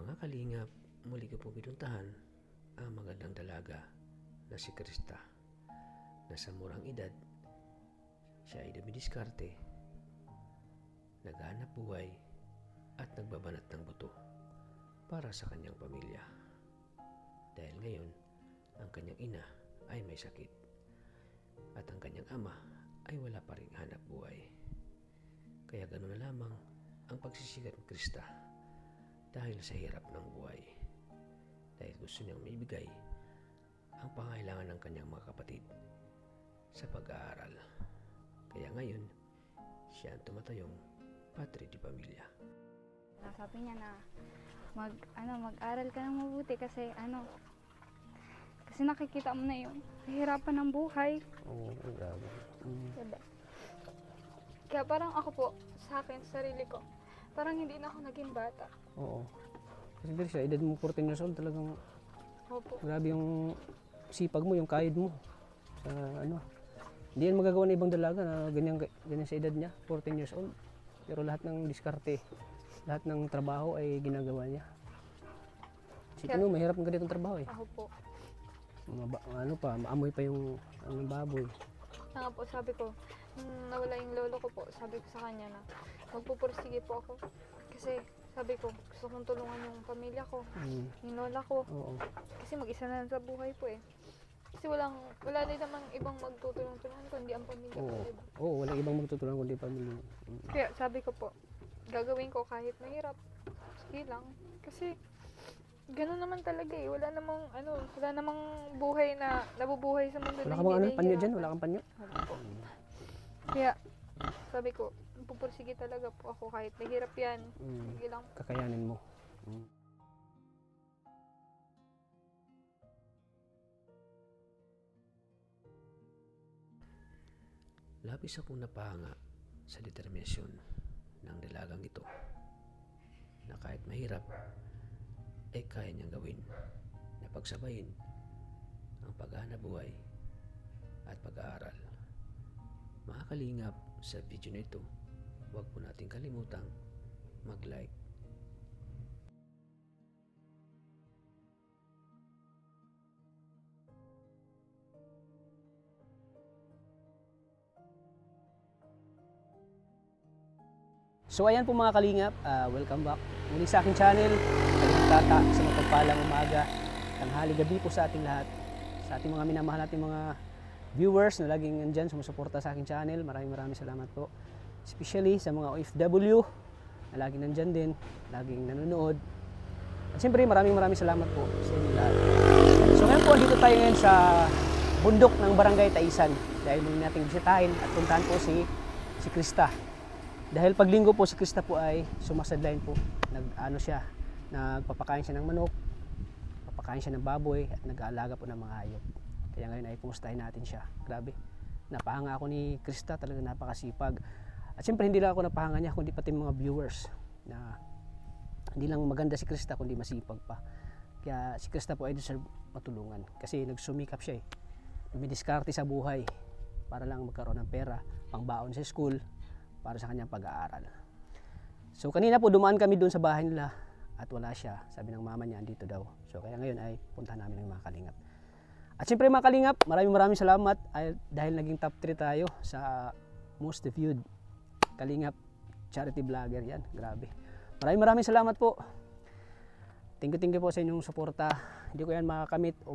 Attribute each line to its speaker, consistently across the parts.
Speaker 1: Mga kalingap, muli ko po pinuntahan ang magandang dalaga na si Krista na sa murang edad, siya ay dumidiskarte, naghahanap buhay at nagbabanat ng buto para sa kanyang pamilya. Dahil ngayon, ang kanyang ina ay may sakit at ang kanyang ama ay wala pa ring hanap buhay. Kaya ganoon na lamang ang pagsisikat ni Krista dahil sa hirap ng buhay. Dahil gusto niyang maibigay ang pangailangan ng kanyang mga kapatid sa pag-aaral. Kaya ngayon, siya ang tumatayong padre di pamilya.
Speaker 2: Sabi niya na mag-aral ka ng mabuti kasi kasi nakikita mo na yung kahirapan ng buhay.
Speaker 3: Oo, grabe.
Speaker 2: Diba? Kaya parang ako po, sa akin, sarili ko, parang hindi na ako naging bata.
Speaker 3: Oo. Kasi dito sa edad mo 14 years old, talagang
Speaker 2: Opo.
Speaker 3: grabe yung sipag mo, yung kayod mo. Sa hindi yan magagawa ng ibang dalaga na ganyan sa edad niya, 14 years old. Pero lahat ng diskarte, lahat ng trabaho ay ginagawa niya. Sipin mo, mahirap ng ganitong trabaho eh.
Speaker 2: Ako po.
Speaker 3: Maamoy pa yung baboy.
Speaker 2: Kaya nga po, sabi ko, nung nawala yung lolo ko po, sabi ko sa kanya na magpupursige po ako. Kasi sabi ko, gusto kong tulungan yung pamilya ko, yung lola ko.
Speaker 3: Oo.
Speaker 2: Kasi mag-isa na lang sa buhay po eh. Kasi wala din namang ibang magtutulong-tulungan kundi ang pamilya ko.
Speaker 3: Oo.
Speaker 2: Diba?
Speaker 3: Oo, walang ibang magtutulungan kundi pamilya.
Speaker 2: Kaya sabi ko po, gagawin ko kahit mahirap. Sige lang. Kasi gano'n naman talaga eh. Wala namang buhay na nabubuhay sa mundo
Speaker 3: Wala
Speaker 2: na
Speaker 3: ka bang
Speaker 2: hindi
Speaker 3: panyo dyan?
Speaker 2: nahihirapan.
Speaker 3: Wala kang panyo?
Speaker 2: Wala po. Kaya sabi ko, pupursige talaga po ako kahit mahirap yan. Sige lang.
Speaker 3: Kakayanin mo.
Speaker 1: Labis akong napahanga sa determinasyon ng dalagang ito na kahit mahirap ay kaya niyang gawin na pagsabayin ang paghahanap buhay at pag-aaral. Mga kalingap, sa video na ito, huwag po natin kalimutang mag-like.
Speaker 3: So ayan po mga kalingap, welcome back muli sa aking channel. Kalingap Tata, sa mapagpalang umaga, tanghali, gabi po sa ating lahat. Sa ating mga minamahal nating mga viewers na laging nandyan sumusuporta sa aking channel, maraming salamat po. Especially sa mga OFW na laging nandyan din, laging nanonood. At siyempre maraming salamat po sa inyo lahat. So ngayon po, dito tayo ngayon sa bundok ng Barangay Taisan dahil muli nating bisitahin at puntahan po si Krista. Dahil paglinggo po si Krista po ay sumasadline po. Nagpapakain siya ng manok, papakain siya ng baboy at nag-aalaga po ng mga hayop. Kaya ngayon ay kumustahin natin siya. Grabe. Napahanga ako ni Krista, talagang napakasipag. At siyempre hindi lang ako napahanga niya kundi pati mga viewers na hindi lang maganda si Krista kundi masipag pa. Kaya si Krista po ay deserve matulungan kasi nagsumikap siya eh. Dumidiskarte sa buhay para lang magkaroon ng pera, pangbaon sa school, para sa kanyang pag-aaral. So kanina po dumaan kami doon sa bahay nila at wala siya. Sabi ng mama niya andito daw. So kaya ngayon ay puntahan namin ng mga kalingap. At siyempre mga kalingap, maraming salamat dahil naging top 3 tayo sa most viewed kalingap charity vlogger yan. Grabe. Maraming salamat po. Thank you po sa inyong suporta. Hindi ko yan makakamit o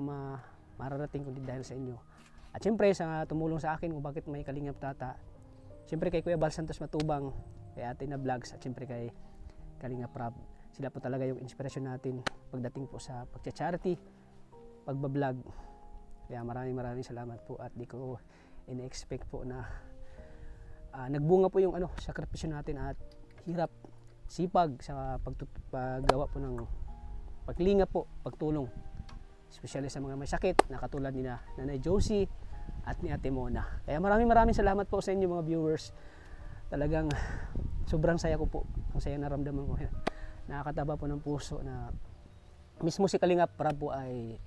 Speaker 3: mararating kundi dahil sa inyo. At siyempre sa tumulong sa akin kung bakit may Kalingap Tata. Siyempre kay Kuya Bal Santos Matubang, kay Ate na Vlogs, at siyempre kay Kalingap Rab. Sila po talaga yung inspirasyon natin pagdating po sa pagcha-charity, pagbablog. Kaya maraming salamat po at di ko in-expect po na nagbunga po yung sakripisyo natin at hirap, sipag sa paggawa po ng paglingap po, pagtulong. Especially sa mga may sakit na katulad ni Nanay Josie at ni Ate Mona. Kaya maraming salamat po sa inyo mga viewers. Talagang sobrang saya ko po. Ang saya naramdaman ko. Nakakataba po ng puso na mismo si Kalingap Rab po ay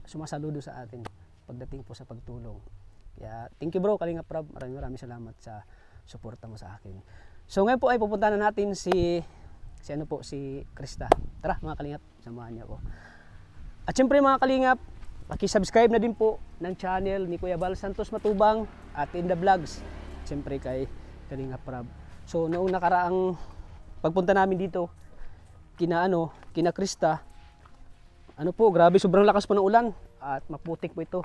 Speaker 3: sumasaludo sa atin pagdating po sa pagtulong. Kaya thank you bro Kalingap Rab. Maraming salamat sa suporta mo sa akin. So ngayon po ay pupunta na natin si Si ano po, si Krista. Tara mga kalingap, samahan niyo ako. At syempre mga kalingap, paki-subscribe na din po ng channel ni Kuya Val Santos Matubang at In The Vlogs. Syempre kay Kalingap Rab. So noong nakaraang pagpunta namin dito, kina Krista, ano po, grabe sobrang lakas po ng ulan at maputik po ito.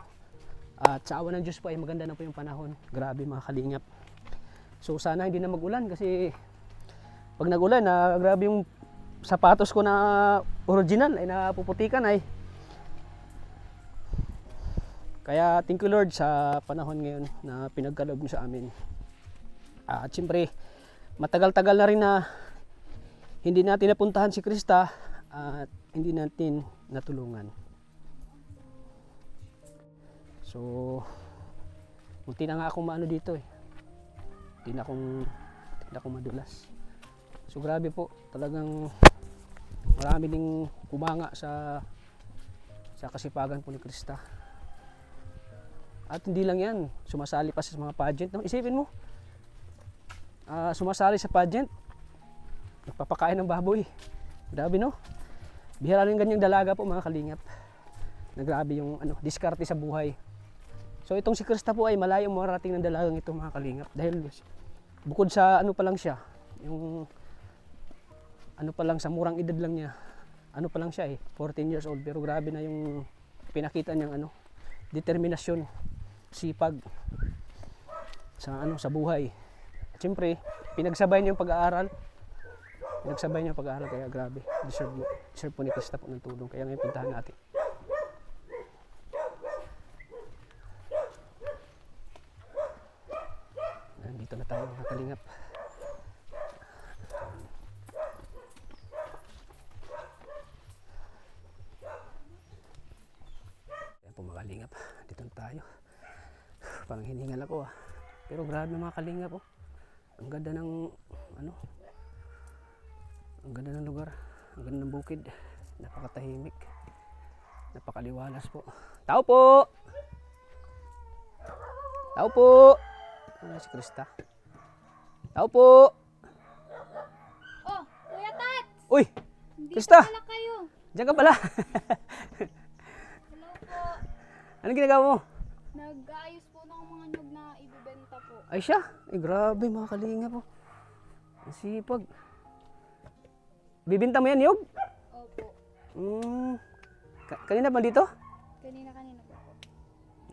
Speaker 3: At sa awa ng Diyos po ay maganda na po yung panahon. Grabe mga kalingap. So sana hindi na mag-ulan kasi pag nag-ulan, grabe yung sapatos ko na original ay napuputikan ay. Kaya thank you Lord sa panahon ngayon na pinagkaloob mo sa amin. At siyempre, matagal-tagal na rin na hindi natin napuntahan si Krista at hindi natin natulungan. So, munti na nga akong maano dito eh. Hindi na akong madulas. So grabe po, talagang marami ding kumanga sa kasipagan po ni Krista. At hindi lang yan, sumasali pa sa mga pageant. No? Isipin mo, sumasali sa pageant, nagpapakain ng baboy. Grabe no? Bihira rin ganyang dalaga po mga kalingap. Na grabe yung diskarte sa buhay. So itong si Krista po ay malayong marating ng dalagang ito mga kalingap. Dahil bukod sa pa lang siya, yung pa lang sa murang edad lang niya, pa lang siya 14 years old. Pero grabe na yung pinakita niyang determinasyon, sipag sa buhay. At siyempre, pinagsabay niya yung pag-aaral. Kaya grabe. Deserve po ni Krista po ng tulong. Kaya ngayon puntahan natin. Nandito na tayo mga kalingap. Ayan po mga kalingap. Dito na tayo. Parang hiningal ako Pero grabe mga kalingap Ang ganda ng ang ganda ng lugar. Ang ganda ng bukid. Napakatahimik. Napakaliwalas po. Tao po! Tao po! Si Krista. Tao po!
Speaker 4: Oh, Kuya Tats!
Speaker 3: Uy!
Speaker 4: Hindi
Speaker 3: Krista!
Speaker 4: pala kayo.
Speaker 3: Diyan ka pala.
Speaker 4: Hello po.
Speaker 3: Anong ginagawa mo?
Speaker 4: Nag-aayos po ng mga nyug na ibibenta po.
Speaker 3: Ay siya. Ay grabe mga kalinga po. Ang sipag. Bibinta mo yan, Yog?
Speaker 4: Opo.
Speaker 3: Kanina ba dito?
Speaker 4: Kanina po po.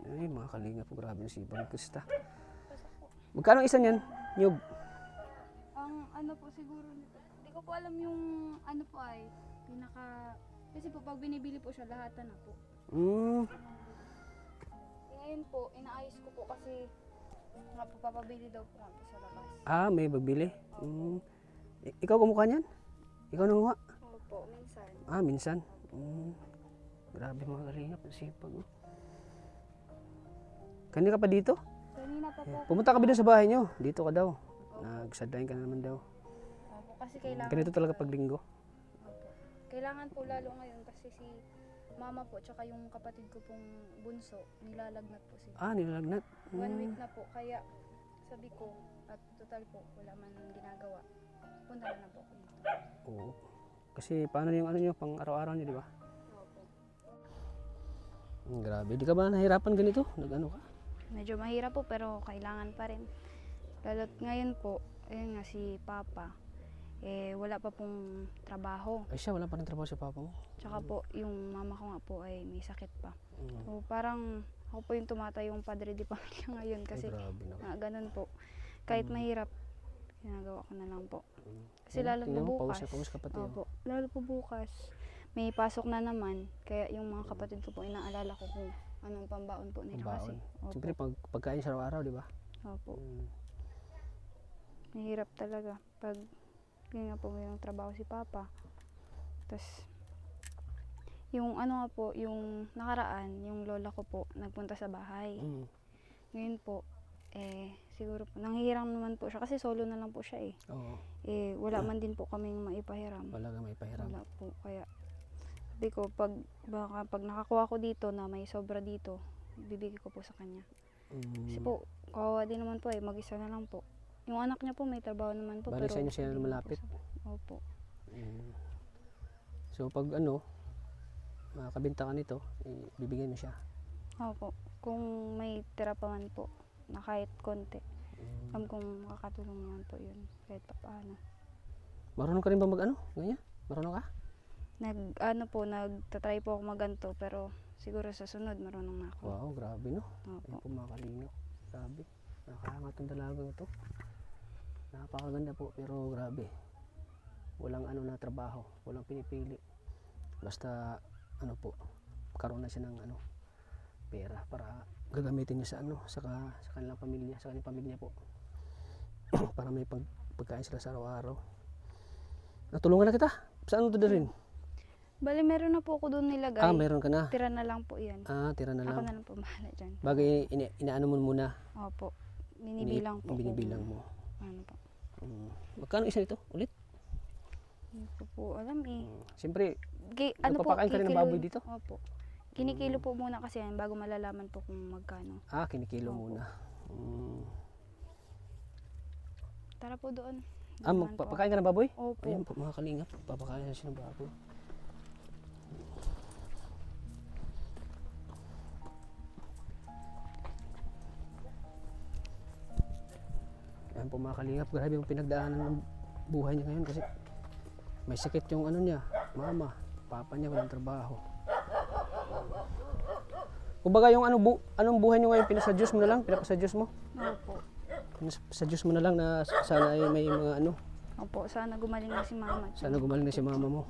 Speaker 3: Ay mga kalinga po. Grabe ang sipag ni Krista.
Speaker 4: Pasok po.
Speaker 3: Magkano ang isa niyan, Yog?
Speaker 4: Ang po siguro nito. Hindi ko po alam yung po ay pinaka... Kasi po pag binibili po siya, lahatan na po. Ngayon po, inaayos ko po kasi papabili daw po nga po sa labas.
Speaker 3: May pagbili. Ikaw kumukha niyan? Ikaw nanguha?
Speaker 4: Opo, minsan.
Speaker 3: Minsan. Grabe mga kalinga po. Sipag. Kanina ka pa dito?
Speaker 4: Kanina pa po.
Speaker 3: Pumunta ka ba dun sa bahay niyo? Dito ka daw. Nagsadayin ka na naman daw.
Speaker 4: Opo, kasi kailangan...
Speaker 3: Ganito talaga pag linggo.
Speaker 4: Opo. Kailangan po lalo ngayon kasi si mama po tsaka yung kapatid ko pong bunso, nilalagnat po sila.
Speaker 3: Nilalagnat.
Speaker 4: 1 week na po, kaya sabi ko, at total po, wala man ginagawa. Punta na po ako dito.
Speaker 3: Oo. Kasi paano yung nyo, pang araw-araw nyo, di ba?
Speaker 4: Opo.
Speaker 3: Grabe. Di ka ba nahirapan ganito? Nag-ano ka?
Speaker 4: Medyo mahirap po pero kailangan pa rin. Lalo't ngayon po, ayun nga si Papa, wala pa pong trabaho.
Speaker 3: Ay siya, wala pa rin trabaho si papa mo.
Speaker 4: Tsaka po, yung mama ko nga po ay may sakit pa.
Speaker 3: Mm.
Speaker 4: So parang ako po yung tumatayong padre di pamilya ngayon kasi
Speaker 3: Grabe na.
Speaker 4: ganun po. Kahit mahirap, ginagawa ko na lang po. Kasi
Speaker 3: Ayun,
Speaker 4: lalo
Speaker 3: tingnan
Speaker 4: po
Speaker 3: mo,
Speaker 4: bukas.
Speaker 3: pawis ka pati.
Speaker 4: Opo, lalo po bukas. May pasok na naman, kaya yung mga kapatid ko po inaalala ko kung anong pambaon po nila kasi.
Speaker 3: Pambaon.
Speaker 4: Opo.
Speaker 3: Siyempre, pagkain sa araw-araw, di ba?
Speaker 4: Opo. Mahirap talaga pag yun nga po yung trabaho si Papa. Tapos yung nga po, yung nakaraan, yung lola ko po nagpunta sa bahay. Ngayon po, siguro po, nanghihiram naman po siya kasi solo na lang po siya
Speaker 3: Oo.
Speaker 4: wala man din po kaming maipahiram.
Speaker 3: Wala kang may pahiram.
Speaker 4: Wala po, kaya sabi ko, pag nakakuha ko dito na may sobra dito, bibigay ko po sa kanya. Kasi po, kawawa din naman po mag-isa na lang po. Yung anak niya po may trabaho naman po.
Speaker 3: Bali
Speaker 4: pero
Speaker 3: sa inyo sila
Speaker 4: hindi
Speaker 3: malapit?
Speaker 4: po opo.
Speaker 3: So pag ano, makakabenta ka nito, bibigyan mo siya.
Speaker 4: Opo. Kung may tira pa man po, na kahit konti. Kung makakatulong naman po yun, kahit pa paano.
Speaker 3: Marunong ka rin ba mag ano? Ganyan? Marunong ka?
Speaker 4: Nagtatry po ako maganto, pero siguro sa sunod marunong na ako.
Speaker 3: Wow, grabe no.
Speaker 4: Opo.
Speaker 3: Ayun po mga kalingap. Grabe. Nakakangat ang dalagang ito. Napakaganda po, pero grabe. Walang ano na trabaho, walang pinipili. Basta ano po, karoon na siya ng ano, pera para gagamitin niya sa ano, sa kanilang pamilya, sa kanilang pamilya po. Para may pagkain sila sa araw-araw. Natulungan na kita. Saan ito rin?
Speaker 4: Bali, meron na po ako doon nilagay.
Speaker 3: Meron ka na.
Speaker 4: Tira na lang po yan.
Speaker 3: Tira na
Speaker 4: Ako
Speaker 3: lang.
Speaker 4: na lang po bahala dyan.
Speaker 3: Bagay, inaano mo muna.
Speaker 4: Opo. Binibilang po.
Speaker 3: Binibilang mo.
Speaker 4: Ano po.
Speaker 3: Magkano isa nito ulit?
Speaker 4: Hindi ko po alam eh.
Speaker 3: Siyempre,
Speaker 4: Ano po,
Speaker 3: nagpapakain ka rin ng baboy dito?
Speaker 4: Opo. Kinikilo po muna kasi yan bago malalaman po kung magkano.
Speaker 3: Kinikilo
Speaker 4: Opo.
Speaker 3: muna.
Speaker 4: Tara po doon. Dumaan po
Speaker 3: Magpapakain ka ng baboy?
Speaker 4: Opo.
Speaker 3: Ayan po mga kalingap, papakain na siya ng baboy. Ayan po mga kalingap, grabe yung pinagdaanan ng buhay niya ngayon kasi may sakit yung ano niya, mama, papa niya walang trabaho. Kumbaga yung anong buhay niyo ngayon, pinasadyos mo na lang, pinapasadyos mo?
Speaker 4: Opo.
Speaker 3: Pinasadyos mo na lang na sana ay may mga ano,
Speaker 4: Opo, sana gumaling na si mama.
Speaker 3: sana gumaling na si mama mo.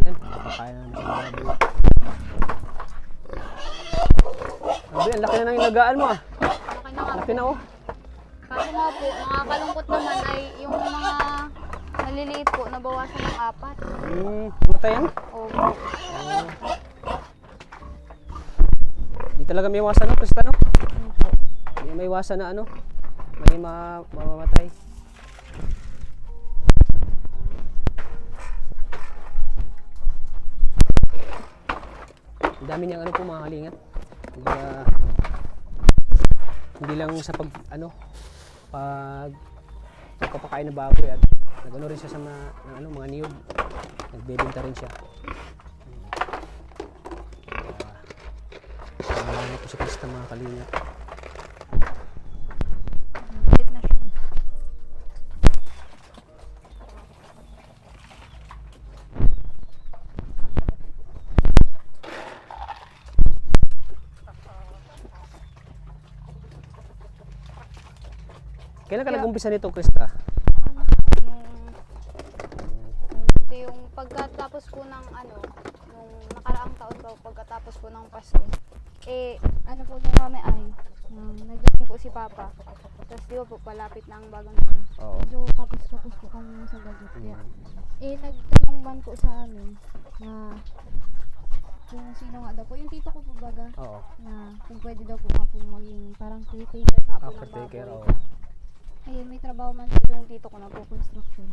Speaker 3: Yan, papakain na natin ng baboy. Sabi, ang laki na ng inagaan mo ah.
Speaker 4: Okay na nga
Speaker 3: Laki na oh.
Speaker 4: Kaso nga po, nakakalungkot naman ay yung mga maliliit po, nabawasan ng 4.
Speaker 3: Matay yan?
Speaker 4: Opo.
Speaker 3: Di talaga may iwasan no, Krista no?
Speaker 4: Opo.
Speaker 3: Di may iwasan na ano, may mamamatay. Ang dami niyang ano po mga kalingat. Kumbaga, hindi lang sa pagpapakain ng baboy at nag-ano rin siya sa mga niyog. Nagbebenta rin siya. Salamat po si Krista mga kalingat.
Speaker 4: Hit na siya.
Speaker 3: Kailan ka nag-umpisa nito, Krista?
Speaker 4: Ito yung pagkatapos po ng nung nakaraang taon po, pagkatapos po ng Pasko. Ano po nung kami ay, nag-join po si Papa. Tapos di ba po, palapit na ang bagong taon.
Speaker 3: Oo.
Speaker 4: So, kapos po kami sa gadget. Kaya, nagtanong man po sa amin na kung sino nga daw po, yung tito ko po baga,
Speaker 3: Oo.
Speaker 4: na kung pwede daw po nga po maging parang caretaker nga po ng
Speaker 3: Caretaker,
Speaker 4: baboy.
Speaker 3: oo.
Speaker 4: Ayun, may trabaho man po yung tito ko na po construction.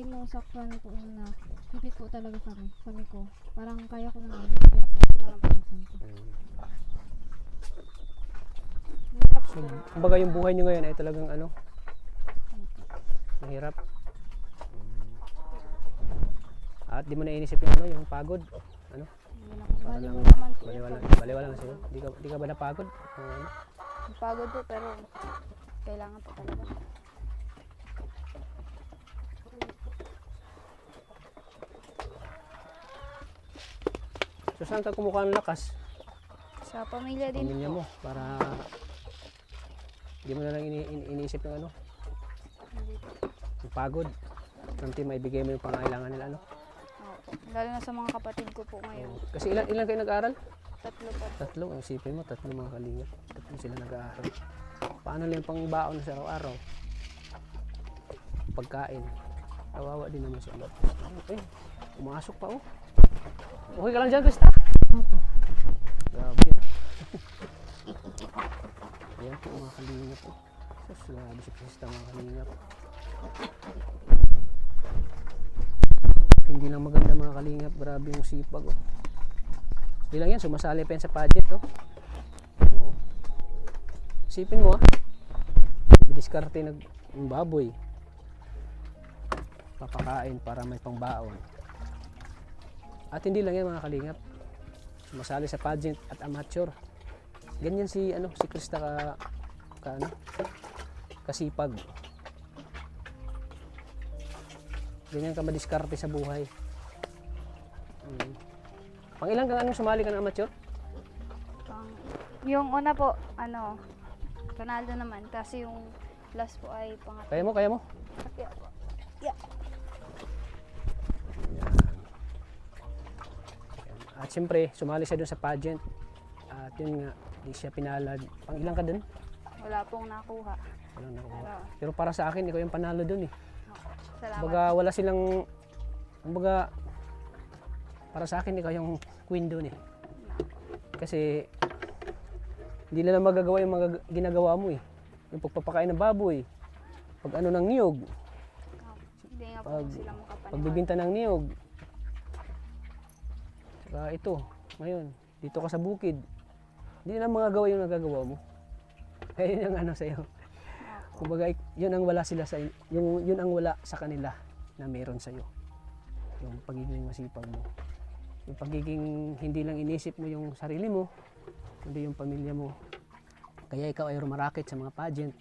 Speaker 4: Nung sakto po na hipit po talaga kami. Sabi ko, parang kaya ko naman. Kaya po, wala lang po ng sento. Mahirap
Speaker 3: So,
Speaker 4: po.
Speaker 3: kumbaga yung buhay niyo ngayon ay talagang mahirap. At di mo na inisip yung pagod.
Speaker 4: Bali mo naman po.
Speaker 3: Baliwala na sa'yo. Di ka ba napagod?
Speaker 4: Pagod po, pero kailangan po talaga.
Speaker 3: So saan ka kumukuha ng lakas?
Speaker 4: Sa pamilya din
Speaker 3: Pamilya
Speaker 4: po.
Speaker 3: mo para di mo na lang iniisip ng yung pagod. Nanti maibigay mo yung pangailangan nila
Speaker 4: Opo. Lalo na sa mga kapatid ko po ngayon.
Speaker 3: Kasi ilan kayo nag-aaral?
Speaker 4: 3 po.
Speaker 3: 3. Ang isipin mo, 3 mga kalingap. 3 sila nag-aaral. Paano lang pang baon sa araw-araw? Pagkain. Kawawa din naman sila. Okay. Umasok pa oh. Okay ka lang dyan, Krista?
Speaker 4: Opo.
Speaker 3: Grabe oh. Ayan po mga kalingap oh. Sus, grabe si Krista mga kalingap. Hindi lang maganda mga kalingap. Grabe yung sipag oh. Hindi lang yan, sumasali pa yan sa pageant oh. Oo. Isipin mo ah. Bidiskarte ng baboy. papakain para may pangbaon. At hindi lang yan mga kalingap, sumasali sa pageant at amateur. Ganyan si si Krista kasipag. Ganyan ka madiskarte sa buhay. Pang ilang kang sumali ka ng amateur?
Speaker 4: Yung una po, panalo naman. Kasi yung last po ay pangatlo.
Speaker 3: Kaya mo?
Speaker 4: Yeah. Yeah.
Speaker 3: At siyempre, sumali siya dun sa pageant. At yun nga, di siya pinalad. Pang ilang ka dun?
Speaker 4: Wala pong nakuha.
Speaker 3: Walang nakuha.
Speaker 4: Pero,
Speaker 3: Pero para sa akin, ikaw yung panalo dun eh.
Speaker 4: salamat.
Speaker 3: Kumbaga wala silang, para sa akin ikaw yung queen dun eh. Kasi hindi nila magagawa yung mga ginagawa mo eh. Yung pagpapakain ng baboy, pag ng niyog,
Speaker 4: Hindi nga po sila makapaniwala.
Speaker 3: pagbibinta ng niyog. Saka ito, ngayon, dito ka sa bukid. Hindi nila magagawa yung nagagawa mo. Kaya yun ang sa'yo. Kumbaga, yun ang wala sila sa yun ang wala sa kanila na meron sa iyo. Yung pagiging masipag mo. Yung pagiging hindi lang inisip mo yung sarili mo, kundi yung pamilya mo. Kaya ikaw ay rumarakit sa mga pageant,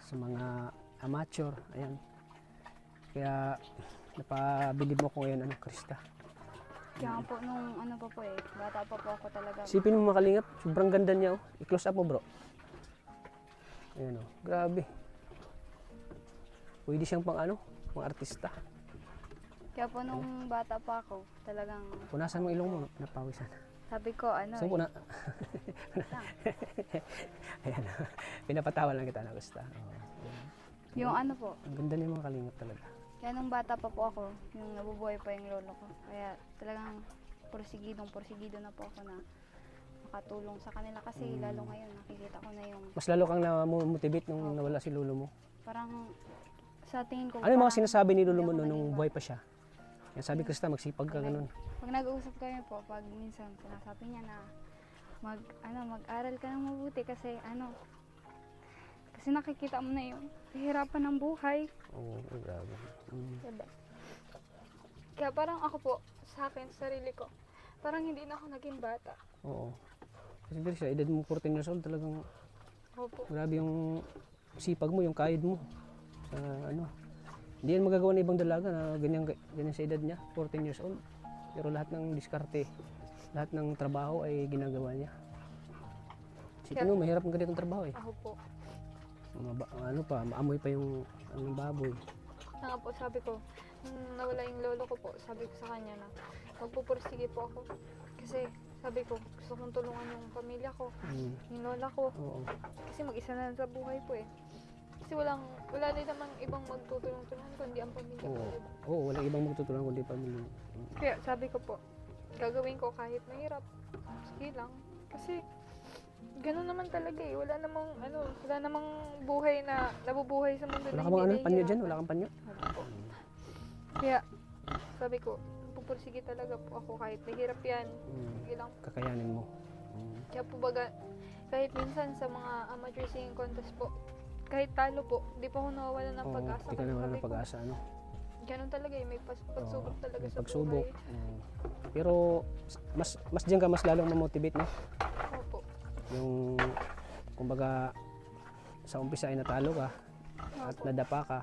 Speaker 3: sa mga amateur, ayan. Kaya napabilib mo ko ngayon, Krista.
Speaker 4: Kaya nga po, nung pa po bata pa po ako talaga.
Speaker 3: Isipin mo mga kalingap, sobrang ganda niya oh. I-close up mo bro. Ayan oh, grabe. Pwede siyang pang artista.
Speaker 4: Kaya po nung bata pa ako, talagang
Speaker 3: Punasan mo ilong mo, napawisan.
Speaker 4: sabi ko,
Speaker 3: So, puna. Ayan, pinapatawa lang kita na gusto.
Speaker 4: yung po,
Speaker 3: Ang ganda niya mga kalingap talaga.
Speaker 4: kaya nung bata pa po ako, yung nabubuhay pa yung lolo ko. Kaya talagang porsigido na po ako na makatulong sa kanila. Kasi lalo ngayon, nakikita ko na yung
Speaker 3: Mas lalo kang na-motivate nung nawala si lolo mo.
Speaker 4: parang sa tingin ko.
Speaker 3: Ano yung mga
Speaker 4: parang
Speaker 3: sinasabi ni lolo mo
Speaker 4: hindi ako
Speaker 3: nung
Speaker 4: naging
Speaker 3: buhay pa siya? Yan sabi Krista, magsipag ka ganun.
Speaker 4: Pag nag-uusap kami po, pag minsan sinasabi niya na mag-aral ka ng mabuti kasi kasi nakikita mo na yung kahirapan ng buhay.
Speaker 3: Oo, grabe.
Speaker 2: Diba? Kaya parang ako po, sa akin, sarili ko, parang hindi na ako naging bata.
Speaker 3: Oo. Kasi dito sa edad mo 14 years old, talagang
Speaker 2: Opo.
Speaker 3: grabe yung sipag mo, yung kahid mo. Sa hindi yan magagawa ng ibang dalaga na ganyan sa edad niya, 14 years old. Pero lahat ng diskarte, lahat ng trabaho ay ginagawa niya. Sipin mo, mahirap ang ganitong trabaho eh.
Speaker 2: Ako po.
Speaker 3: Maamoy pa yung baboy.
Speaker 2: Nga po, sabi ko, nung nawala yung lolo ko po, sabi ko sa kanya na magpupursige po ako. Kasi sabi ko, gusto kong tulungan yung pamilya ko, yung lola ko.
Speaker 3: Oo.
Speaker 2: Kasi mag-isa na lang sa buhay po eh. Kasi wala din namang ibang magtutulong-tulungan kundi ang pamilya ko.
Speaker 3: Oo.
Speaker 2: Diba?
Speaker 3: Oo, walang ibang magtutulungan kundi pamilya.
Speaker 2: Kaya sabi ko po, gagawin ko kahit mahirap. Sige lang. Kasi ganun naman talaga eh. Wala namang buhay na nabubuhay sa mundo
Speaker 3: Wala
Speaker 2: na
Speaker 3: ka bang
Speaker 2: hindi
Speaker 3: panyo dyan?
Speaker 2: nahihirapan.
Speaker 3: Wala kang panyo?
Speaker 2: Wala po. Kaya sabi ko, pupursige talaga po ako kahit mahirap yan. Sige lang.
Speaker 3: Kakayanin mo.
Speaker 2: Kaya po baga, kahit minsan sa mga amateur singing contest po, kahit talo po, di po ako nawawalan ng
Speaker 3: Oo,
Speaker 2: pag-asa.
Speaker 3: di ka
Speaker 2: Kasi
Speaker 3: naman
Speaker 2: sabi
Speaker 3: ng
Speaker 2: ko,
Speaker 3: pag-asa,
Speaker 2: ganun talaga eh, may pagsubok
Speaker 3: Oo,
Speaker 2: talaga
Speaker 3: may
Speaker 2: sa
Speaker 3: pagsubok.
Speaker 2: buhay.
Speaker 3: Pero mas diyan ka mas lalong ma-motivate, no?
Speaker 2: Opo.
Speaker 3: Yung kumbaga sa umpisa ay natalo ka at
Speaker 2: Opo.
Speaker 3: nadapa ka,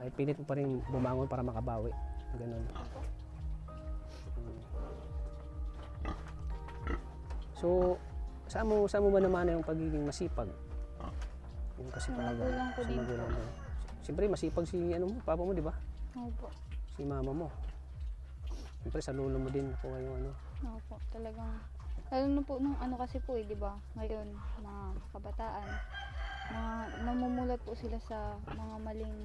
Speaker 3: ay pilit mo pa rin bumangon para makabawi. Ganun. So, saan mo ba naman yung pagiging masipag? Yung kasi
Speaker 4: Sa
Speaker 3: talaga
Speaker 4: magulang ko
Speaker 3: sa
Speaker 4: din
Speaker 3: magulang
Speaker 4: po.
Speaker 3: mo. Siyempre masipag si papa mo, di ba?
Speaker 4: Opo.
Speaker 3: Si mama mo. Siyempre sa lolo mo din ako yung
Speaker 4: Opo, talagang. Lalo na po nung kasi po di ba? Ngayon, mga kabataan, namumulat po sila sa mga maling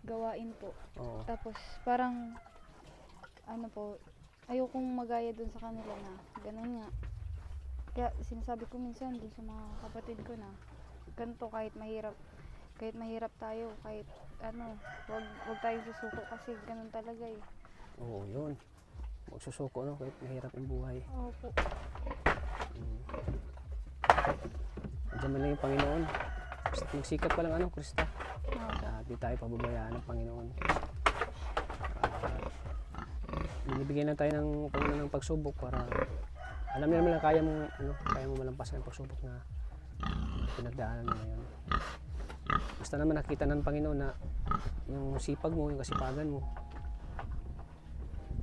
Speaker 4: gawain po.
Speaker 3: Oo.
Speaker 4: Tapos parang, po, ayokong magaya dun sa kanila na ganun nga. Kaya sinasabi ko minsan din sa mga kapatid ko na ganito kahit mahirap tayo, kahit wag tayong susuko kasi ganun talaga eh.
Speaker 3: Oo, yun. Magsusuko, no? Kahit mahirap ang buhay.
Speaker 2: Opo.
Speaker 3: Diyan man lang yung Panginoon. Basta magsikap ka lang, Krista.
Speaker 4: Opo.
Speaker 3: Di tayo pababayaan ng Panginoon. binibigyan lang tayo ng Panginoon ng pagsubok para alam niya naman na kaya mo malampasan ang pagsubok na pinagdaanan mo ngayon. Basta naman nakita ng Panginoon na yung sipag mo, yung kasipagan mo.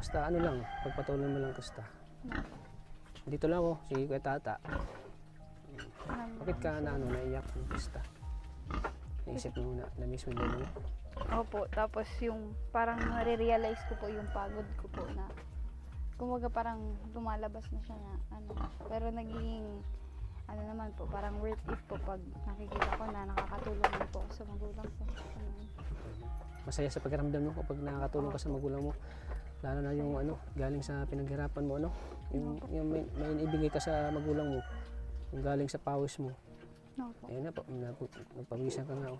Speaker 3: Basta ano lang, pagpatuloy mo lang Krista. Dito lang ako, si Kuya Tata. Bakit ka naiyak ng Krista? Naisip mo na mismo yung lolo mo?
Speaker 4: Opo, tapos yung parang nare-realize ko po yung pagod ko po na kumbaga parang lumalabas na siya na ano, pero naging ano naman po, parang worth it po pag nakikita ko na nakakatulong na po ako sa magulang ko.
Speaker 3: Masaya sa pakiramdam mo kapag nakakatulong ka sa magulang mo, lalo na yung galing sa pinaghirapan mo, yung may ibigay ka sa magulang mo, yung galing sa pawis mo.
Speaker 4: Opo.
Speaker 3: Ayun na po, nagpawisan ka nga.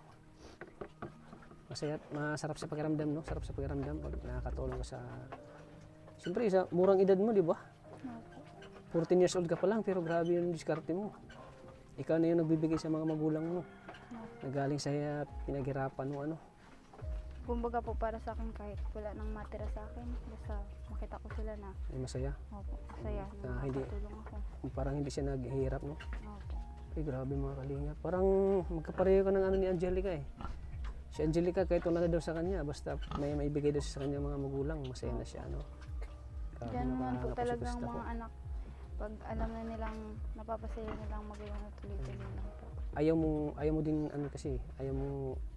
Speaker 3: Masaya, masarap sa pakiramdam, no? Sarap sa pakiramdam pag nakakatulong ka sa... Siyempre, sa murang edad mo, di ba?
Speaker 4: Opo.
Speaker 3: 14 years old ka pa lang, pero grabe yung diskarte mo. Ikaw na yung nagbibigay sa mga magulang mo. Na galing sa pinaghirapan mo,
Speaker 4: Kumbaga po para sa akin kahit wala nang matira sa akin, basta makita ko sila na
Speaker 3: Ay, masaya.
Speaker 4: opo, saya
Speaker 3: Na
Speaker 4: na
Speaker 3: hindi-
Speaker 4: nakakatulong ako.
Speaker 3: Parang hindi siya naghihirap, no?
Speaker 4: Opo.
Speaker 3: Ay, grabe mga kalinga. Parang magkapareho ka ng ni Angelica eh. Si Angelica, kahit wala na daw sa kanya, basta may maibigay daw sa kanya mga magulang, masaya na siya, Grabe,
Speaker 4: Diyan naman po
Speaker 3: nakakapos si
Speaker 4: talagang
Speaker 3: Krista po.
Speaker 4: mga anak, pag alam na nilang napapasaya nilang magulang na tuloy-tuloy lang po.
Speaker 3: Ayaw mo din, kasi, ayaw mo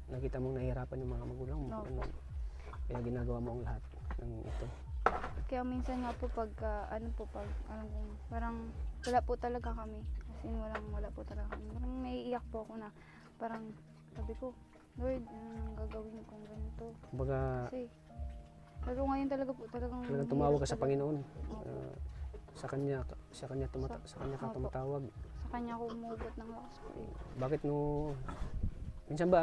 Speaker 3: nakita mong nahihirapan yung mga magulang mo.
Speaker 4: Opo.
Speaker 3: Kaya ginagawa mo ang lahat ng ito.
Speaker 4: Kaya minsan nga po pag parang wala po talaga kami. As in wala po talaga kami. Parang naiiyak po ako na parang sabi ko, Lord, ano nang gagawin kong ganito?
Speaker 3: Kumbaga,
Speaker 4: Kasi pero ngayon talaga po talagang
Speaker 3: tumawag ka sa
Speaker 4: hirap talaga.
Speaker 3: Panginoon.
Speaker 4: Opo.
Speaker 3: Sa kanya ka
Speaker 4: Opo.
Speaker 3: tumatawag.
Speaker 4: Sa kanya ako umugot ng lakas po eh.
Speaker 3: Bakit minsan ba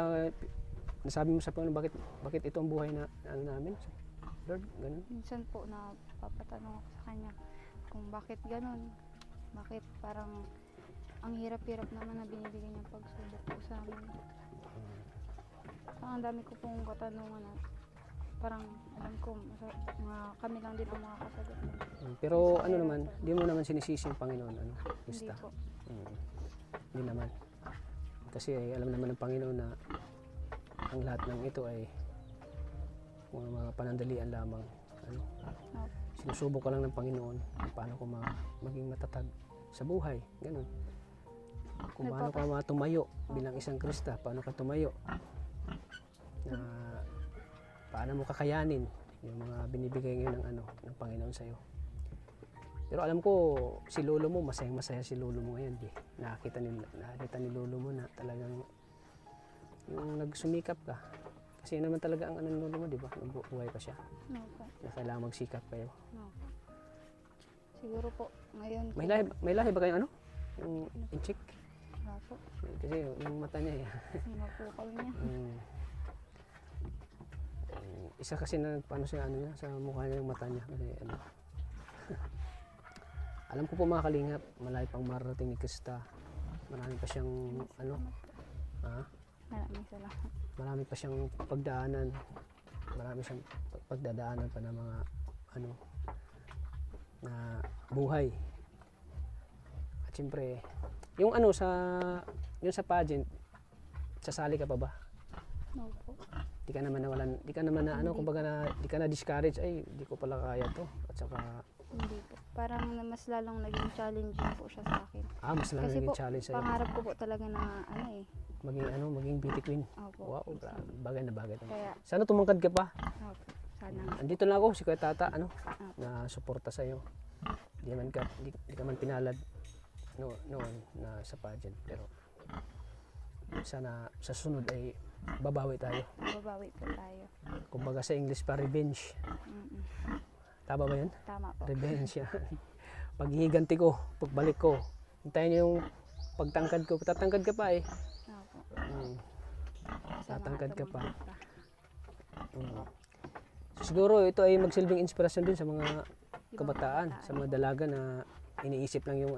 Speaker 3: nasabi mo sa Panginoon, bakit ito ang buhay na namin? Lord, ganun.
Speaker 4: Minsan po na papatanong ako sa kanya kung bakit ganun. Bakit parang ang hirap-hirap naman na binibigyan niyang pagsubok po sa amin. Parang ang dami ko pong katanungan na parang alam ko kami lang din ang makakasagot.
Speaker 3: Pero naman, di mo naman sinisisi yung Panginoon,
Speaker 4: Hindi
Speaker 3: Krista?
Speaker 4: po.
Speaker 3: Hindi naman. Kasi alam naman ng Panginoon na ang lahat ng ito ay mga panandalian lamang. Sinusubok ka lang ng Panginoon kung paano ko maging matatag sa buhay. Ganun. Kung paano ka matumayo bilang isang Krista, paano ka tumayo. Na paano mo kakayanin yung mga binibigay ngayon ng Panginoon sa'yo. Pero alam ko, si lolo mo, masayang-masaya si lolo mo ngayon. Nakita ni lolo mo na talagang yung nagsumikap ka. Kasi yun naman talaga ang ng lolo mo, di ba? Nung buhay pa siya.
Speaker 4: No po.
Speaker 3: Na kailangan magsikap kayo.
Speaker 4: No po. Siguro po ngayon po.
Speaker 3: May lahi ba kayong Yung inchik?
Speaker 4: No po.
Speaker 3: Kasi yung mata niya
Speaker 4: Sinapukal niya.
Speaker 3: isa kasi na paano siya niya sa mukha niya yung mata niya kasi alam ko po mga kalingap, malayo pang marating ni Krista. Marami pa siyang
Speaker 4: Maraming salamat.
Speaker 3: marami pa siyang pagdaanan. Marami siyang pagdadaanan pa ng mga na buhay. At siyempre, yung sa pageant, sasali ka pa ba?
Speaker 4: No po.
Speaker 3: Di ka naman kumbaga di ka na discourage, ay di ko pala kaya to. At saka
Speaker 4: Hindi po. Parang mas lalong naging challenging po siya sa akin.
Speaker 3: mas lang
Speaker 4: Kasi
Speaker 3: naging
Speaker 4: po,
Speaker 3: challenge sa'yo.
Speaker 4: pangarap ko po talaga na
Speaker 3: Maging beauty queen.
Speaker 4: Opo.
Speaker 3: Wow, bagay na bagay.
Speaker 4: Kaya,
Speaker 3: Sana tumangkad ka pa.
Speaker 4: opo. Sana.
Speaker 3: Andito na ako, si Kuya Tata, na suporta sa'yo. Di ka man pinalad noon na sa pageant. Pero sana sa sunod ay babawi tayo.
Speaker 4: Babawi po tayo.
Speaker 3: Kumbaga sa English pa, revenge.
Speaker 4: Mm-mm.
Speaker 3: Tama ba yun?
Speaker 4: Tama po.
Speaker 3: Revenge yan. Paghihiganti ko, pagbalik ko. Hintayin niyo yung pagtangkad ko. Tatangkad ka pa eh.
Speaker 4: Opo. Sa
Speaker 3: Tatangkad
Speaker 4: mga
Speaker 3: ka pa.
Speaker 4: tumangkad
Speaker 3: Siguro ito ay magsilbing inspirasyon din sa mga kabataan, sa mga dalaga na iniisip lang yung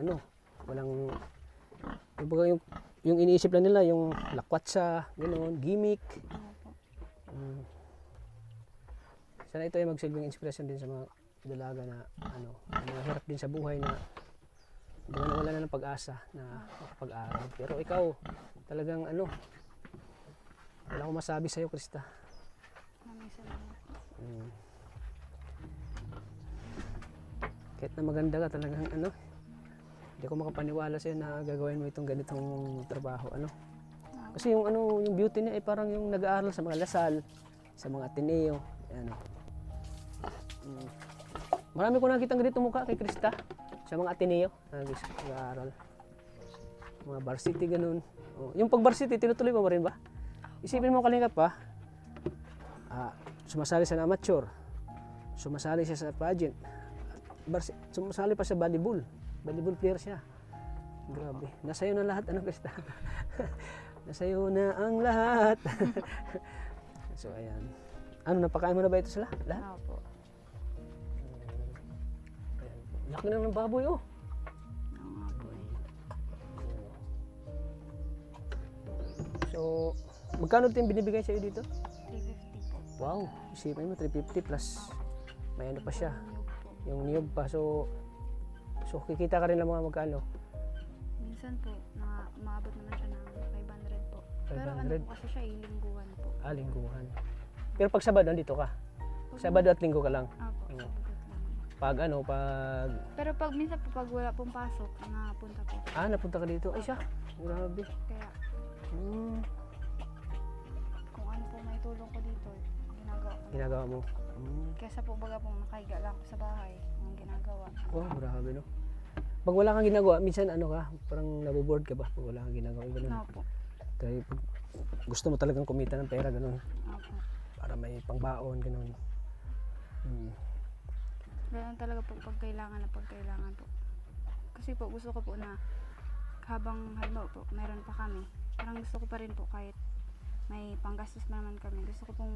Speaker 3: walang kumbaga yung iniisip lang nila yung lakwatsa, gano'n, gimmick.
Speaker 4: Opo.
Speaker 3: Sana ito ay magsilbing inspirasyon din sa mga dalaga na ano, mahirap din sa buhay na wala na ng pag-asa na makapag-aral. Pero ikaw, talagang ano, wala akong masabi sa'yo, Krista.
Speaker 4: Maraming salamat.
Speaker 3: Kahit na maganda ka, talagang ano, hindi ako makapaniwala sa'yo na gagawin mo itong ganitong trabaho, ano. Kasi yung ano, yung beauty niya ay parang yung nag-aaral sa mga Lasal, sa mga Ateneo, ano. Marami ko nakitang ganito mukha kay Krista sa mga Ateneo, nag-aaral. Mga varsity ganun. Oh, yung pag varsity, tinutuloy mo rin ba? Isipin mo Kalingap pa, sumasali sa amateur, sumasali siya sa pageant, sumasali pa sa volleyball. Volleyball player siya. Grabe. Nasa'yo na lahat, ano Krista? Nasa'yo na ang lahat. So, ayan. Ano, napakain mo na ba ito sila? Lahat?
Speaker 4: Opo.
Speaker 3: Ayan. Laki na ng baboy, oh.
Speaker 4: Oo nga po eh.
Speaker 3: So, magkano din binibigay sa'yo dito?
Speaker 4: 350 po.
Speaker 3: Wow, isipin mo, 350 plus may ano pa siya,
Speaker 4: Niyog po.
Speaker 3: yung niyog pa. So kikita ka rin ng mga magkano?
Speaker 4: Minsan po, umaabot naman siya ng 500 po. Pero ano
Speaker 3: 500?
Speaker 4: po kasi siya, lingguhan po.
Speaker 3: Lingguhan. Pero pag Sabado, nandito ka? Sabado at Linggo ka lang?
Speaker 4: Apo,
Speaker 3: Oo.
Speaker 4: sabagot lang.
Speaker 3: Pag ano, pag...
Speaker 4: Pero pag minsan po, pag wala pong pasok, napunta po.
Speaker 3: napunta ka dito. Ay siya, grabe.
Speaker 4: Kaya
Speaker 3: Hmm,
Speaker 4: kung ano po may tulong ko dito, ginagawa ko.
Speaker 3: ginagawa mo.
Speaker 4: Kesa po baga pong nakahiga lang ako sa bahay, ang ginagawa.
Speaker 3: Wow, grabe no. Pag wala kang ginagawa, minsan ano ka, parang naboboard ka ba? Pag wala kang ginagawa, ganun.
Speaker 4: Opo.
Speaker 3: Kaya pag gusto mo talagang kumita ng pera, ganun.
Speaker 4: Opo.
Speaker 3: Para may pangbaon, ganun.
Speaker 4: Ganun talaga po pag kailangan po. Kasi po gusto ko po na habang halimbawa po mayroon pa kami, parang gusto ko pa rin po kahit may panggastos pa naman kami. Gusto ko pong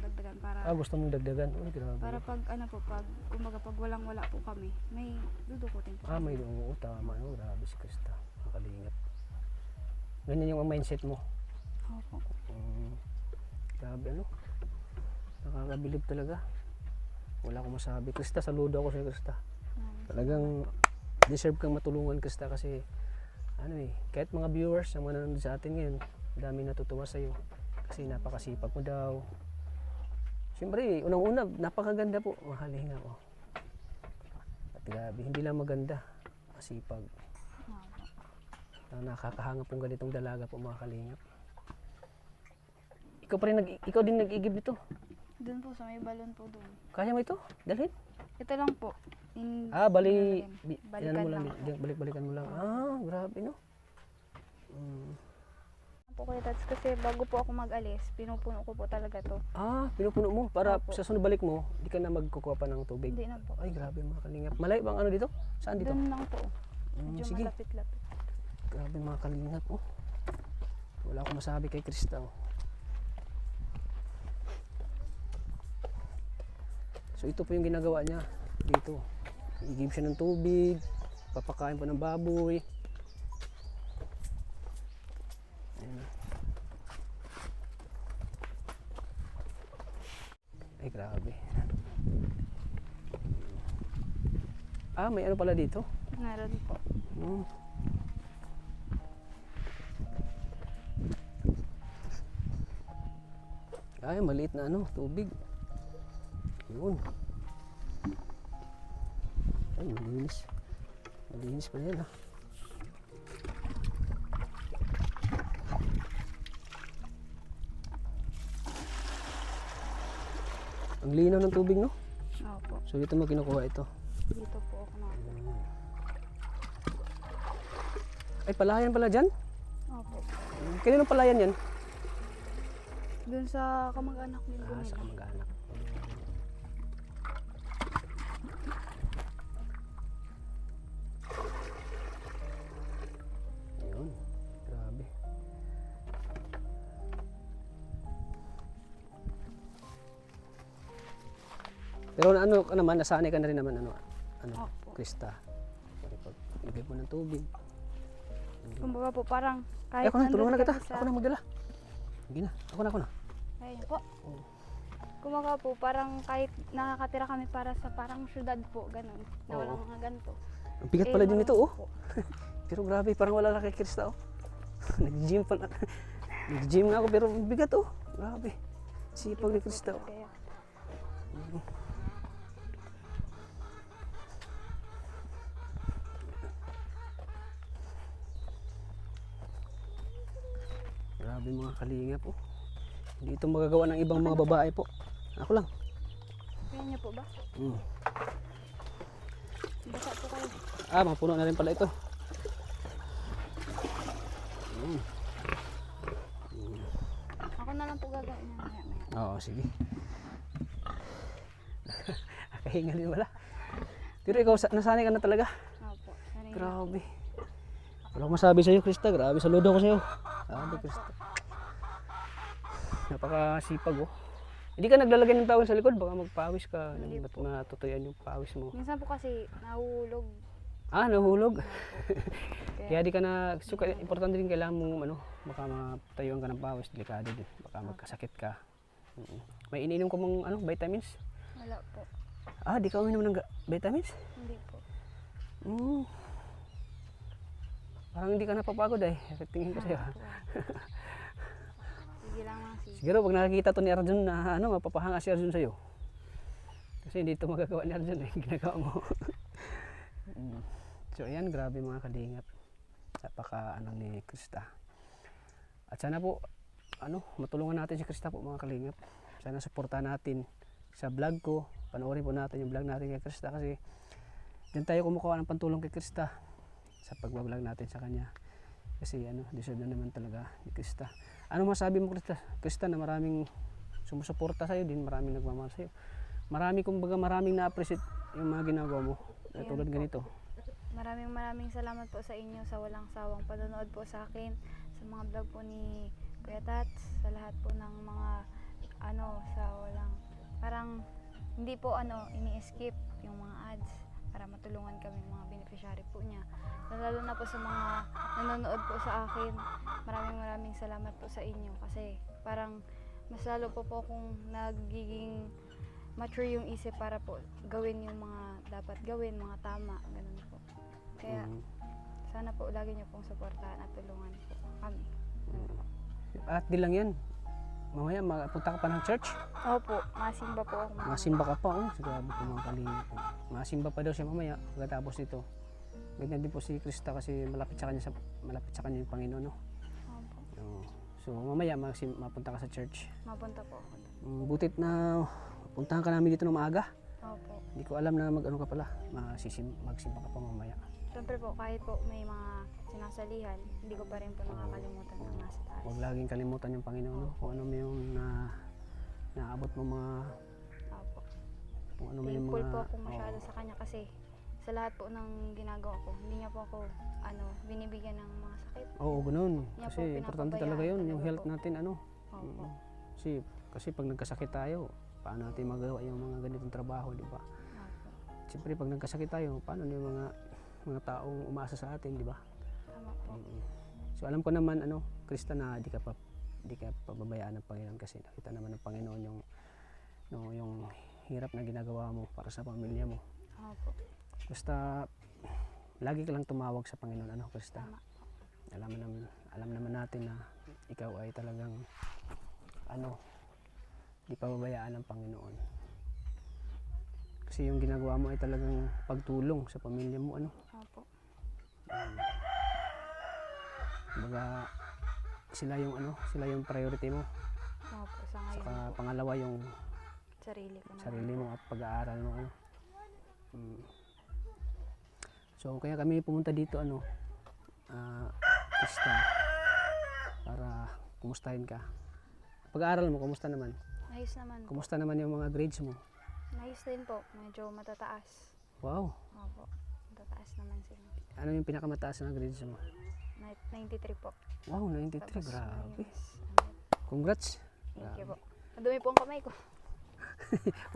Speaker 4: dagdagan para
Speaker 3: Gusto mong dagdagan? Uy, grabe.
Speaker 4: para pag ano po pag kumbaga pag wala po kami, may dudukutin po.
Speaker 3: May tama, no? Grabe si Krista. Nakalingap. Ganyan yung mindset mo.
Speaker 4: Opo.
Speaker 3: Grabe, ano? Nakakabilib talaga. Wala akong masabi. Krista, saludo ako sa'yo, Krista. Talagang deserve kang matulungan, Krista, kasi kahit mga viewers, ang mga nanonood sa atin ngayon, dami natutuwa sa'yo. Kasi napakasipag mo daw. Siyempre, unang-una, napakaganda po. Mahalinga ko. At grabe, hindi lang maganda. Masipag. Nakakahanga pong ganitong dalaga po, mga kalingap. Ikaw din nag-igib dito.
Speaker 4: Doon po sa may balon po doon.
Speaker 3: Kaya mo ito? Dalhin?
Speaker 4: Ito lang po.
Speaker 3: Balikan mo lang. Balik-balikan mo lang. Grabe, no?
Speaker 4: Po Kuya Tats, kasi bago po ako mag-alis, pinupuno ko po talaga to.
Speaker 3: Pinupuno mo para
Speaker 4: Opo.
Speaker 3: sa sunod balik mo, hindi ka na magkukuha pa ng tubig.
Speaker 4: Hindi na po.
Speaker 3: Ay, grabe mga kalingap. Malayo bang ano dito? Saan dito?
Speaker 4: Doon lang po. Medyo
Speaker 3: Sige.
Speaker 4: malapit-lapit.
Speaker 3: Grabe mga kalingap. Wala akong masabi kay Krista. So ito po yung ginagawa niya dito. I-give siya ng tubig, papakain po ng baboy. Ayan. Ay, grabe. May ano pala dito?
Speaker 4: Meron po.
Speaker 3: Ay, maliit na tubig. Yun. Ay, malinis. Malinis pa yan, Ang linaw ng tubig, no?
Speaker 4: Opo.
Speaker 3: So, dito mo kinukuha ito.
Speaker 4: Dito po ako na.
Speaker 3: Ay, palayan pala dyan?
Speaker 4: Opo.
Speaker 3: Kanino palayan yan?
Speaker 4: Doon sa kamag-anak ni
Speaker 3: Sa
Speaker 4: Bunila.
Speaker 3: kamag-anak. Ayun. Grabe. Pero ano ka naman, nasanay ka na rin naman
Speaker 4: Opo.
Speaker 3: Krista. Pag-ibig mo ng tubig.
Speaker 4: Kumbaga po parang
Speaker 3: Ay,
Speaker 4: kahit
Speaker 3: ako na, tulungan na
Speaker 4: nandun
Speaker 3: kita.
Speaker 4: kami sa...
Speaker 3: Ako na magdala. Sige na, ako na.
Speaker 4: Ayun po. Kumbaga po, parang kahit nakakatira kami para sa parang syudad po, ganun. Na
Speaker 3: Oo.
Speaker 4: walang mga ganito.
Speaker 3: Ang bigat pala din ito,
Speaker 4: marunong
Speaker 3: oh.
Speaker 4: po.
Speaker 3: Pero grabe, parang wala lang kay Krista, oh. Nag-gym pala. Nag-gym nga ako, pero ang bigat, oh. Grabe. Sipag ni Krista, oh.
Speaker 4: Kaya,
Speaker 3: Grabe mga kalingap, oh. Hindi ito magagawa ng ibang mga babae po. Ako lang.
Speaker 4: kaya niyo po ba?
Speaker 3: Mm.
Speaker 4: Basa po kayo.
Speaker 3: Mapuno na rin pala ito.
Speaker 4: Ako na lang po gagawin niya maya.
Speaker 3: Oo, sige. Nakahinga din wala. Pero ikaw, nasanay ka na talaga.
Speaker 4: Opo, sanay na.
Speaker 3: Grabe. Wala akong masabi sa'yo, Krista. Grabe, saludo ko sa'yo. Grabe, Krista. Napakasipag, oh. Hindi ka naglalagay ng tawel sa likod, baka magpawis ka.
Speaker 4: Hindi
Speaker 3: Ba't matutuyuan yung pawis mo?
Speaker 4: Minsan po kasi nahuhulog.
Speaker 3: Nahulog.
Speaker 4: Kaya,
Speaker 3: Kaya di ka na, so, importante din kailangan mong, baka matayuan ka ng pawis, delikado din. Baka magkasakit ka. May iniinom ko mong, vitamins?
Speaker 4: wala po.
Speaker 3: Di ka uminom ng vitamins?
Speaker 4: Hindi po.
Speaker 3: Parang hindi ka napapagod eh. Tingin ko sa'yo.
Speaker 4: Sige lang mga sige.
Speaker 3: Siguro pag nakikita to ni Arjun na mapapahanga si Arjun sa'yo. Kasi hindi ito magagawa ni Arjun eh. Ginagawa mo. So ayan, grabe mga kalingap. Napaka ni Krista. At sana po, matulungan natin si Krista po mga kalingap. Sana suportahan natin sa vlog ko. Panoorin po natin yung vlog natin kay Krista kasi diyan tayo kumukuha ng pantulong kay Krista sa pag-vlog natin sa kanya. Kasi deserve na naman talaga ni Krista. Ano masabi mo Krista na maraming sumusuporta sa'yo din, maraming nagmamahal sa'yo. Maraming na-appreciate yung mga ginagawa mo. Tulad ganito.
Speaker 4: Maraming salamat po sa inyo sa walang sawang panonood po sa akin, sa mga vlog po ni Kuya Tats, sa lahat po ng mga sa walang parang hindi po ini-skip yung mga ads para matulungan kami mga beneficiary po niya. Lalo na po sa mga nanonood po sa akin, maraming salamat po sa inyo kasi parang mas lalo po akong nagiging mature yung isip para po gawin yung mga dapat gawin, mga tama, ganun po. Kaya sana po lagi niyo pong suportahan at tulungan po kami.
Speaker 3: At di lang yan. Mamaya mapunta ka pa ng church.
Speaker 4: Opo, masimba po ako.
Speaker 3: Masimba ka pa. Grabe po mga kalingap. Masimba pa daw siya mamaya pagkatapos nito. Ganyan din po si Krista kasi malapit sa kanya yung Panginoon. No?
Speaker 4: Opo,
Speaker 3: So mamaya mapunta ka sa church.
Speaker 4: mapunta po ako.
Speaker 3: Butit na puntahan ka namin dito ng maaga.
Speaker 4: Opo.
Speaker 3: Hindi ko alam na mag-ano ka pala. Magsimba ka pa mamaya.
Speaker 4: Siyempre po, kahit po may mga sinasalihan, hindi ko pa rin po nakakalimutan ng nasa taas.
Speaker 3: Huwag laging kalimutan yung Panginoon. No? Kung ano mo yung naabot mo mga...
Speaker 4: Opo.
Speaker 3: Kung ano mo yung
Speaker 4: Thankful
Speaker 3: mga...
Speaker 4: po ako masyado sa kanya kasi sa lahat po ng ginagawa ko, hindi niya po ako binibigyan ng mga sakit.
Speaker 3: Oo, ganun.
Speaker 4: Niya
Speaker 3: Kasi
Speaker 4: po
Speaker 3: importante
Speaker 4: pinapabayaan
Speaker 3: talaga yun. Yung
Speaker 4: talaga
Speaker 3: health
Speaker 4: po.
Speaker 3: natin,
Speaker 4: Opo.
Speaker 3: Kasi pag nagkasakit tayo, paano natin magawa yung mga ganitong trabaho, di ba?
Speaker 4: Opo.
Speaker 3: Siyempre, pag nagkasakit tayo, paano yung mga taong umasa sa atin, di ba?
Speaker 4: Tama po.
Speaker 3: So alam ko naman, Krista, na di ka pababayaan ng Panginoon kasi nakita naman ng Panginoon yung hirap na ginagawa mo para sa pamilya mo.
Speaker 4: Opo.
Speaker 3: Basta lagi ka lang tumawag sa Panginoon, Krista?
Speaker 4: Tama.
Speaker 3: Alam naman natin na ikaw ay talagang di pababayaan ng Panginoon. Kasi yung ginagawa mo ay talagang pagtulong sa pamilya mo,
Speaker 4: Opo.
Speaker 3: Kumbaga, sila yung priority mo.
Speaker 4: Opo. Sa ngayon
Speaker 3: Saka
Speaker 4: po,
Speaker 3: pangalawa yung
Speaker 4: sarili ko naman.
Speaker 3: sarili mo at pag-aaral mo. So kaya kami pumunta dito Krista, para kumustahin ka. Pag-aaral mo, kumusta naman?
Speaker 4: Ayos naman po.
Speaker 3: Kumusta naman yung mga grades mo?
Speaker 4: Ayos din po. Medyo matataas.
Speaker 3: Wow!
Speaker 4: Opo. Matataas naman sila.
Speaker 3: Ano yung pinakamataas na grades mo?
Speaker 4: 93 po.
Speaker 3: Wow, 93.
Speaker 4: Tapos
Speaker 3: Grabe.
Speaker 4: minus,
Speaker 3: Congrats!
Speaker 4: thank you po. Madumi po ang kamay ko.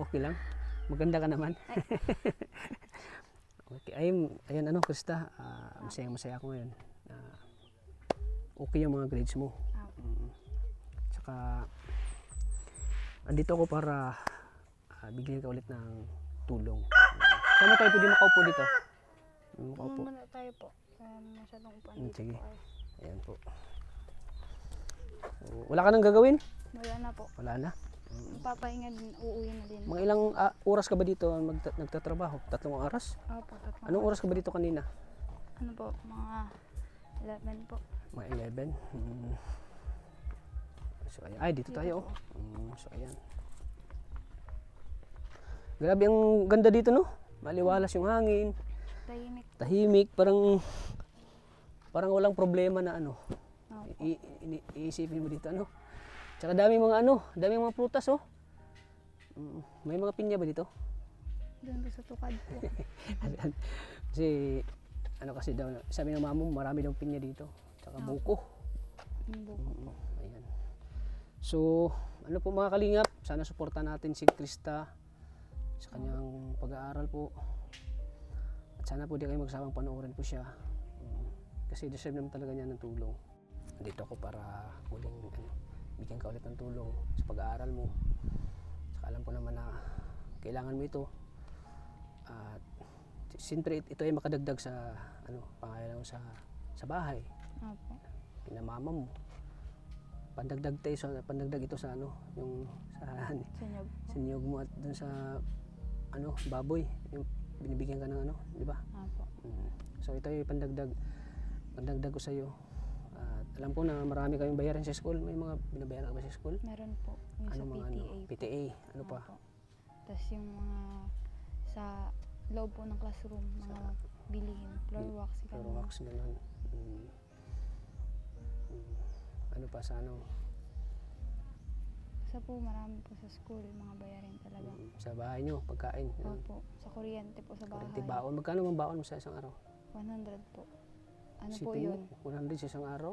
Speaker 3: Okay lang. Maganda ka naman. Okay. Ayan, Krista. Masaya ako ngayon. Okay yung mga grades mo.
Speaker 4: Opo.
Speaker 3: Tsaka andito ako para bigyan ka ulit ng tulong. Saan mo tayo pwede makaupo dito? Makaupo.
Speaker 4: Muna tayo po. Masyadong upuan dito
Speaker 3: Sige.
Speaker 4: po.
Speaker 3: Ayan po. So, wala ka nang gagawin?
Speaker 4: Wala na po.
Speaker 3: Wala na.
Speaker 4: Papahinga din, uuwi na din.
Speaker 3: Mga ilang oras ka ba dito nagtatrabaho? 3 oras?
Speaker 4: Opo, tatlong
Speaker 3: Anong oras ka ba dito kanina?
Speaker 4: ano po, mga 11 po.
Speaker 3: Mga 11. So, ayan. Ay, dito tayo. So, ayan. Grabe, ang ganda dito, no? Maliwalas yung hangin.
Speaker 4: Tahimik.
Speaker 3: Tahimik. Parang walang problema na ano.
Speaker 4: Opo.
Speaker 3: Iisipin mo dito, ano? Tsaka dami mga prutas, oh. May mga pinya ba dito?
Speaker 4: Doon po sa tukad po.
Speaker 3: Kasi, ano kasi daw, sabi ng mama mo, marami daw pinya dito. Tsaka buko.
Speaker 4: Yung buko.
Speaker 3: Ayan. So, ano po mga kalingap, sana suportahan natin si Krista sa kanyang pag-aaral po. At sana po di kayo magsawang panoorin po siya. Kasi deserve naman talaga niya ng tulong. Dito ako para muling bigyan ka ulit ng tulong sa pag-aaral mo. Saka alam ko naman na kailangan mo ito. At siyempre ito ay makadagdag sa pangailangan sa bahay.
Speaker 4: Opo.
Speaker 3: Kina mama mo. Pandagdag ito sa yung
Speaker 4: Sunyog.
Speaker 3: sa niyog mo at dun sa baboy, yung binibigyan ka ng di ba?
Speaker 4: Opo.
Speaker 3: So ito ay pandagdag ko sa iyo. At alam ko na marami kayong bayaran sa school. May mga binabayaran ka ba sa school?
Speaker 4: Meron po. Yung
Speaker 3: Ano
Speaker 4: sa
Speaker 3: mga
Speaker 4: PTA. po.
Speaker 3: PTA, ano pa?
Speaker 4: Opo. Tapos yung mga sa loob po ng classroom, mga bilihin, floor wax,
Speaker 3: Pero wax ganun. Ano pa sa
Speaker 4: Sa po, marami po sa school, mga bayarin talaga.
Speaker 3: sa bahay nyo, pagkain.
Speaker 4: Opo. Sa kuryente po sa bahay.
Speaker 3: Kurente baon. Magkano ang baon mo sa isang araw?
Speaker 4: 100 po. Ano po
Speaker 3: Isipin
Speaker 4: yun?
Speaker 3: mo, 100 sa isang araw?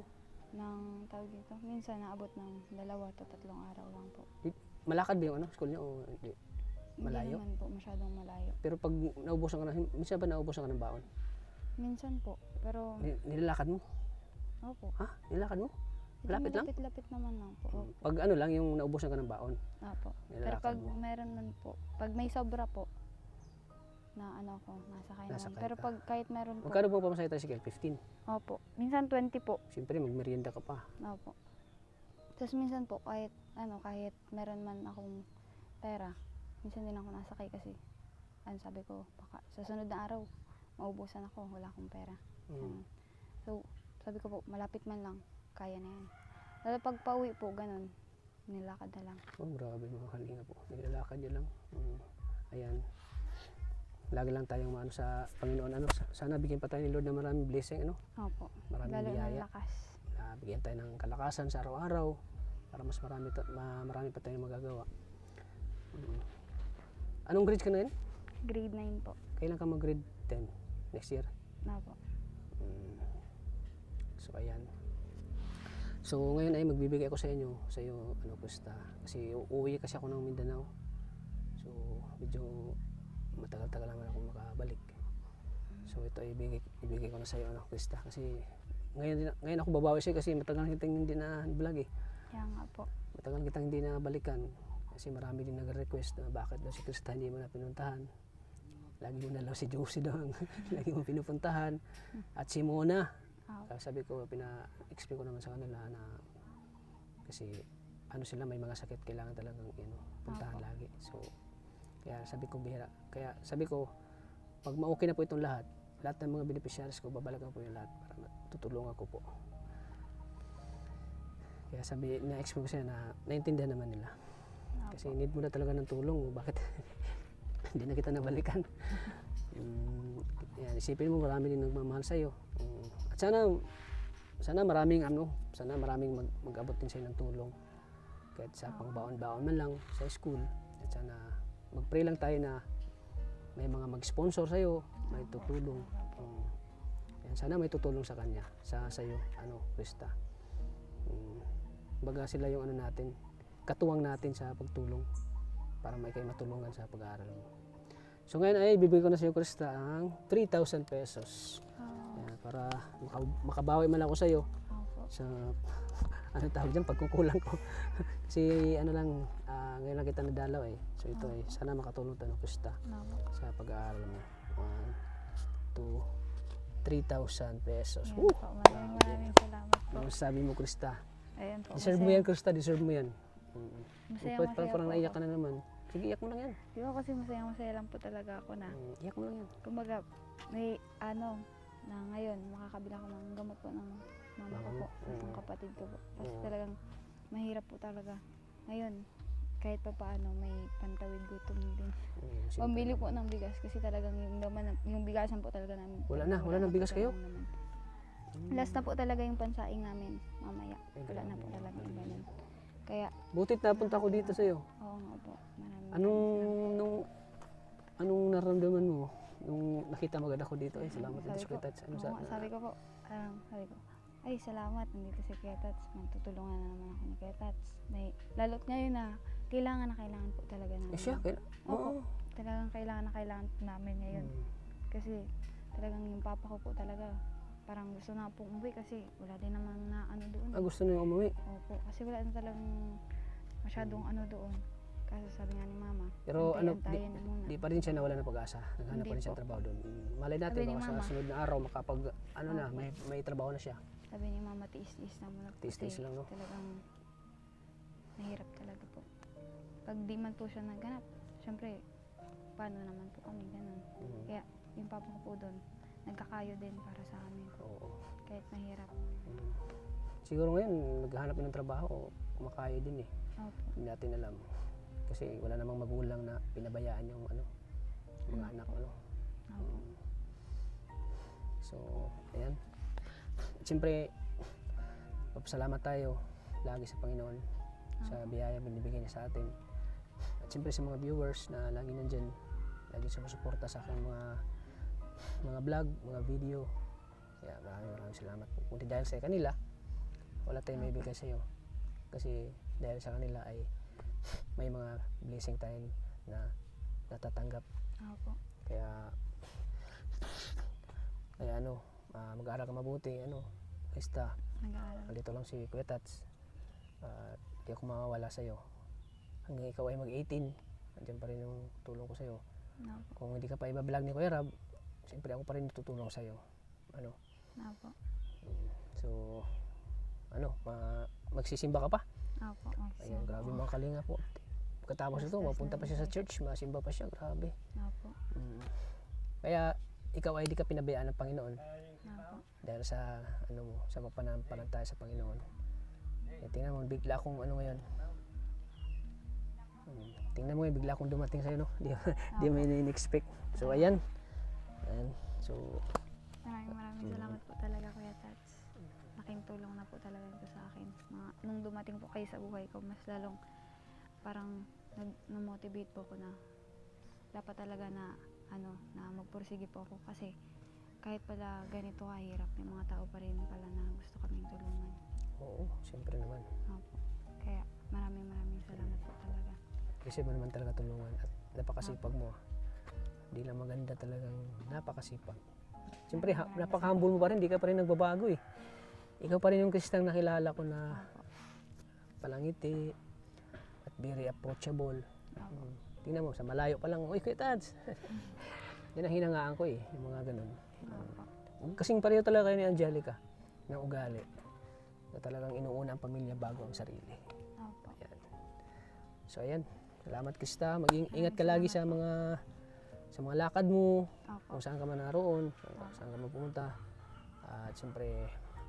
Speaker 4: Ng tawag dito. Minsan naabot ng 2 to 3 araw lang po.
Speaker 3: Malakad ba yung school nyo o hindi? Malayo?
Speaker 4: Hindi naman po masyadong malayo.
Speaker 3: Pero pag naubusan ka na, minsan ba naubusan ka ng baon?
Speaker 4: Minsan po. Pero,
Speaker 3: Nilalakad mo?
Speaker 4: opo.
Speaker 3: Ha? Nilalakad mo? Malapit lang?
Speaker 4: Lapit lang lang po. Opo.
Speaker 3: Pag lang, yung naubusan ka ng baon.
Speaker 4: Opo. Pero
Speaker 3: Nilalakad
Speaker 4: pag
Speaker 3: mo.
Speaker 4: meron man po, pag may sobra po, na nasakay naman.
Speaker 3: Nasakay
Speaker 4: Pero
Speaker 3: ka.
Speaker 4: pag kahit meron po,
Speaker 3: Magkano po pamasahe tricycle? 15.
Speaker 4: opo. Minsan 20 po.
Speaker 3: Siyempre, magmerienda ka pa.
Speaker 4: Opo. Tapos minsan po, kahit meron man akong pera, minsan din ako nasakay kasi, sabi ko, baka sa sunod na araw, maubusan ako, wala akong pera. Ganun. So, sabi ko po, malapit man lang, kaya na yan. Lalo pag pauwi po, ganun, nilakad na lang.
Speaker 3: Oh, grabe mga kalinga po. Nilalakad nyo lang. Ayan. Lagi lang tayong sa Panginoon. Sana bigyan pa tayo ni Lord ng maraming blessing.
Speaker 4: Opo.
Speaker 3: Maraming
Speaker 4: Lalo
Speaker 3: biyaya.
Speaker 4: ng lakas.
Speaker 3: Bigyan tayo ng kalakasan sa araw-araw para mas marami pa tayong magagawa. Anong grade ka na yun?
Speaker 4: Grade 9 po.
Speaker 3: Kailan ka mag-grade 10? Next year?
Speaker 4: Opo.
Speaker 3: So ayan. So ngayon ay magbibigay ako sa iyo, Krista. Kasi uuwi kasi ako ng Mindanao. So medyo matagal-tagal naman ako makabalik. So ito ay ibigay ko na sa iyo, Krista. Kasi ngayon ako babawi sa'yo kasi matagal kitang hindi na vlog eh.
Speaker 4: Kaya nga po.
Speaker 3: Matagal kitang hindi na balikan. Kasi marami din nag-request na bakit daw si Krista hindi mo na pinuntahan. Lagi mo na lang si Josie daw lagi mo pinupuntahan. At si Mona. Sabi ko, explain ko naman sa kanila na kasi sila may mga sakit, kailangan talagang puntahan lagi. So, kaya sabi ko, pag ma-okay na po itong lahat ng mga beneficiaries ko, babalikan po yung lahat para tutulungan ko po. Kaya na-explain ko siya na naintindihan naman nila. Kasi need mo na talaga ng tulong. Bakit hindi na kita nabalikan? Yan, isipin mo marami din nagmamahal sa'yo. At sana maraming mag-abot din sa'yo ng tulong. Kahit sa pangbaon-baon man lang sa school. At sana mag-pray lang tayo na may mga mag-sponsor sa'yo, may tutulong. Yan, sana may tutulong sa kanya, sa'yo, Krista. Baga sila yung natin, katuwang natin sa pagtulong para may kayo matulungan sa pag-aaral mo. So ngayon ay bibigay ko na sa iyo, Krista, ang 3,000 pesos. Yan, para makabawi man lang ako sa iyo
Speaker 4: Opo.
Speaker 3: sa ano tawag dyan, pagkukulang ko. Kasi ano lang, ngayon lang kita nadalaw eh. So ito eh, sana makatulong tayo ng Krista
Speaker 4: Opo.
Speaker 3: sa pag-aaral mo. 1, 2, 3,000 pesos.
Speaker 4: Ayan
Speaker 3: Woo!
Speaker 4: po, maraming salamat po.
Speaker 3: Ano sabi mo, Krista?
Speaker 4: Ayan po.
Speaker 3: Deserve mo yan, Krista. Deserve mo yan.
Speaker 4: Masaya
Speaker 3: Parang
Speaker 4: po
Speaker 3: naiyak
Speaker 4: ako.
Speaker 3: ka na naman. Sige, iyak mo lang yan.
Speaker 4: Di ba kasi masaya lang po talaga ako na
Speaker 3: Iyak mo lang yan.
Speaker 4: kumbaga may ano na ngayon makakabila ko ng gamot po ng mama ko po at ng kapatid ko po. Kasi talagang mahirap po talaga. Ngayon kahit pa paano may pantawid gutom din.
Speaker 3: Siyempre.
Speaker 4: Pambili po ng bigas kasi talagang yung laman yung bigasan po talaga namin.
Speaker 3: Wala na
Speaker 4: po
Speaker 3: bigas kayo?
Speaker 4: talagang laman. Last na po talaga yung pansaing namin mamaya.
Speaker 3: Ay,
Speaker 4: Wala na
Speaker 3: grabe.
Speaker 4: po talaga yung ganun. Kaya
Speaker 3: Butit napunta ko dito sa'yo.
Speaker 4: oo nga po. Maraming
Speaker 3: Anong naramdaman mo nung nakita mo agad ako dito? Ay, salamat
Speaker 4: Sabi
Speaker 3: dito sa
Speaker 4: ko,
Speaker 3: Kuya Tats. Ano
Speaker 4: oo nga, sabi ko po, sabi ko, ay salamat, nandito si Kuya Tats. Magtutulungan na naman ako ni Kuya Tats. Lalo't ngayon na kailangan po talaga namin.
Speaker 3: Eh siya,
Speaker 4: Opo, talagang kailangan po namin ngayon. Kasi talagang yung papa ko po talaga, parang gusto na po umuwi kasi wala din naman na ano doon.
Speaker 3: gusto na yung umuwi.
Speaker 4: Opo, kasi wala na talagang masyadong ano doon. Kasi sabi nga ni mama,
Speaker 3: Pero
Speaker 4: antayin na muna.
Speaker 3: di pa rin siya nawala ng pag-asa. Naghanap pa
Speaker 4: Hindi
Speaker 3: rin siya
Speaker 4: po.
Speaker 3: ng trabaho doon. Malay natin
Speaker 4: Sabi ni
Speaker 3: baka sa
Speaker 4: Mama.
Speaker 3: sunod na araw makapag na,
Speaker 4: Opo.
Speaker 3: may trabaho na siya.
Speaker 4: Sabi ni mama, tiis-tiis na muna po.
Speaker 3: Tiis-tiis
Speaker 4: kasi
Speaker 3: lang, no?
Speaker 4: Talagang nahirap talaga po. Pag di man po siya naghanap, syempre, paano naman po kami, ganun. Kaya yung papa ko po doon, nagkakayo din para sa amin.
Speaker 3: Oo.
Speaker 4: Kahit mahirap.
Speaker 3: Siguro ngayon, naghahanap ng trabaho, kumakayo din eh.
Speaker 4: Opo.
Speaker 3: Hindi natin alam. Kasi wala namang magulang na pinabayaan yung mga anak.
Speaker 4: Opo.
Speaker 3: So, ayan. Siyempre, papasalamat tayo lagi sa Panginoon sa biyaya binibigay niya sa atin. At siyempre sa mga viewers na lagi nandyan, lagi sumusuporta sa aking mga vlog, mga video. Kaya maraming salamat po. Kung di dahil sa kanila, wala tayong may bigay sa iyo. Kasi dahil sa kanila ay may mga blessing tayo na natatanggap.
Speaker 4: Opo.
Speaker 3: Kaya mag-aaral ka mabuti, Krista.
Speaker 4: Nag-aaral.
Speaker 3: Nandito lang si Kuya Tats. Di ako mawawala sa'yo. Hanggang ikaw ay mag-18, nandiyan pa rin yung tulong ko sa'yo.
Speaker 4: Opo.
Speaker 3: Kung hindi ka pa ibablog ni Kuya Rab, siyempre ako pa rin tutulong sa'yo.
Speaker 4: Opo.
Speaker 3: So, magsisimba ka pa.
Speaker 4: Opo.
Speaker 3: Ayun, grabe mga kalinga po. Pagkatapos ito, mapunta pa siya sa church, masimba pa siya, grabe.
Speaker 4: Opo.
Speaker 3: Kaya, ikaw ay di ka pinabayaan ng Panginoon.
Speaker 4: Opo.
Speaker 3: Dahil sa sa papananampalataya sa Panginoon. Tingnan mo, bigla akong ngayon. Tingnan mo, bigla akong dumating sa'yo, no? Di mo in-expect. So, ayan. So,
Speaker 4: Maraming salamat po talaga, Kuya Tats. Laking tulong na po talaga ito sa akin. Nung dumating po kayo sa buhay ko, mas lalong parang na-motivate po ko na dapat talaga na magpursige po ako kasi kahit pala ganito kahirap, may mga tao pa rin pala na gusto kaming tulungan.
Speaker 3: oo, siyempre naman.
Speaker 4: Opo. Kaya maraming salamat po talaga.
Speaker 3: Kasi mo naman talaga tulungan at napakasipag mo. Hindi lang maganda, talagang napakasipag. Siyempre, napaka-humble mo pa rin, di ka pa rin nagbabago eh. Ikaw pa rin yung Kristang nakilala ko na palangiti at very approachable. Tingnan mo, sa malayo pa lang, uy, Kuya Tats. Yan ang hinangaan ko eh, yung mga ganun. Kasing pareho talaga kayo ni Angelica ng ugali. Na talagang inuuna ang pamilya bago ang sarili.
Speaker 4: Opo.
Speaker 3: Ayan. So ayan, salamat Krista. Mag-ingat ka lagi sa mga lakad mo,
Speaker 4: Opo.
Speaker 3: kung saan ka man naroon, saan ka mapunta. At siyempre,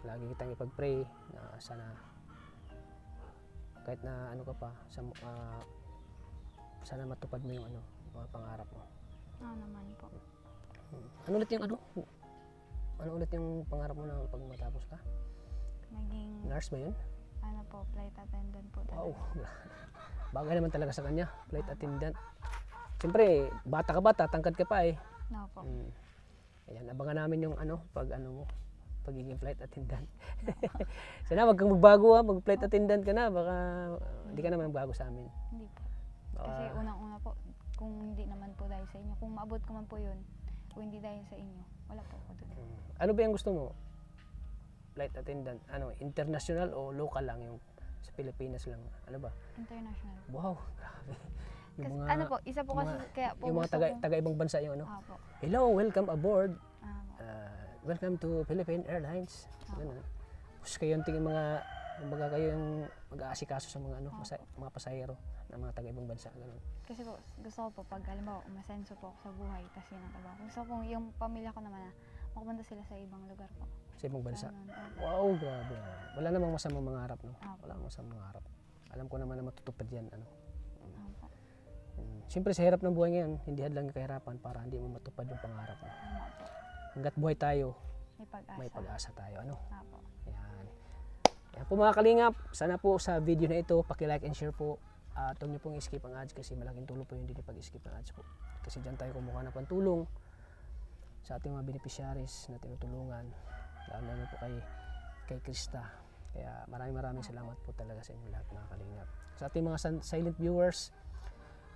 Speaker 3: lagi kitang ipag-pray na sana kahit na ka pa, sana matupad mo yung mga pangarap mo.
Speaker 4: Naman po.
Speaker 3: Ano ulit yung pangarap mo na pag matapos ka?
Speaker 4: Naging
Speaker 3: Nurse ba yun?
Speaker 4: flight attendant po talaga.
Speaker 3: Wow. Bagay naman talaga sa kanya, flight attendant. Siyempre, bata ka ba, tatangkad ka pa eh.
Speaker 4: Opo.
Speaker 3: Ayan, abangan namin yung pagiging flight attendant. Sana wag kang magbago mag-flight attendant ka na, baka hindi ka naman magbago sa amin.
Speaker 4: Hindi po. Kasi unang-una po, kung hindi naman po dahil sa inyo, kung maabot ko man po yun, kung hindi dahil sa inyo, wala po ako doon.
Speaker 3: Ano ba yung gusto mo? flight attendant, ano, international o local lang yung sa Pilipinas lang? Ano ba?
Speaker 4: International.
Speaker 3: Wow, grabe.
Speaker 4: Kasi, ano po, isa po kasi, kaya po
Speaker 3: yung mga
Speaker 4: gusto ko.
Speaker 3: taga ibang bansa yung ano.
Speaker 4: Apo.
Speaker 3: Hello, welcome aboard.
Speaker 4: Apo.
Speaker 3: Welcome to Philippine Airlines.
Speaker 4: Apo.
Speaker 3: Ganun. Tapos kayo yung tingin mga, kumbaga kayo yung mag-aasikaso sa mga ano, mga pasahero ng mga taga ibang bansa. Ganun.
Speaker 4: Kasi po, gusto ko po, pag halimbawa, umasenso po ako sa buhay, tas yun ang trabaho. Gusto ko yung pamilya ko naman na makapunta sila sa ibang lugar po.
Speaker 3: Sa ibang bansa.
Speaker 4: Ganun, opo.
Speaker 3: Wow, grabe. Wala namang masamang mangarap, no?
Speaker 4: Apo.
Speaker 3: Wala namang masamang mangarap. Alam ko naman na matutupad yan, ano.
Speaker 4: Opo.
Speaker 3: Siyempre sa hirap ng buhay ngayon, hindi hadlang yung kahirapan para hindi mo matupad yung pangarap mo.
Speaker 4: Tama po.
Speaker 3: Hanggat buhay tayo,
Speaker 4: May pag-asa.
Speaker 3: may pag-asa tayo, ano.
Speaker 4: Apo.
Speaker 3: Yan. Yan po mga kalingap, sana po sa video na ito, paki-like and share po. Huwag niyo pong i-skip ang ads kasi malaking tulong po yung hindi pag-skip ng ads po. Kasi dyan tayo kumuha ng pantulong sa ating mga beneficiaries na tinutulungan. Lalo po kay Krista. Kaya maraming salamat po talaga sa inyo lahat mga kalingap. Sa ating mga silent viewers,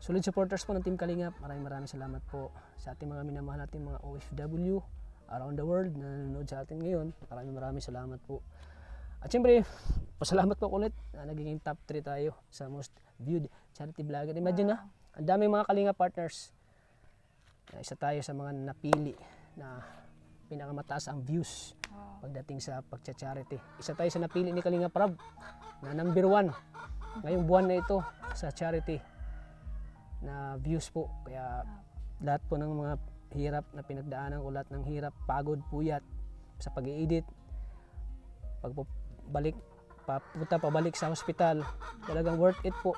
Speaker 3: solid supporters po ng Team Kalingap, maraming salamat po. Sa ating mga minamahal natin mga OFW around the world na nanonood sa atin ngayon, maraming salamat po. At syempre, pasalamat po ulit na naging top 3 tayo sa most viewed charity vlogger. Imagine na, ang daming mga Kalingap partners. Isa tayo sa mga napili na pinakamataas ang views
Speaker 4: Wow.
Speaker 3: pagdating sa pagcha-charity. Isa tayo sa napili ni Kalingap Rab na number 1 ngayong buwan na ito sa charity na views po. Kaya lahat po ng mga hirap na pinagdaanan ko, lahat ng hirap, pagod, puyat sa pag-i-edit, pagbalik, pabalik sa hospital, talagang worth it po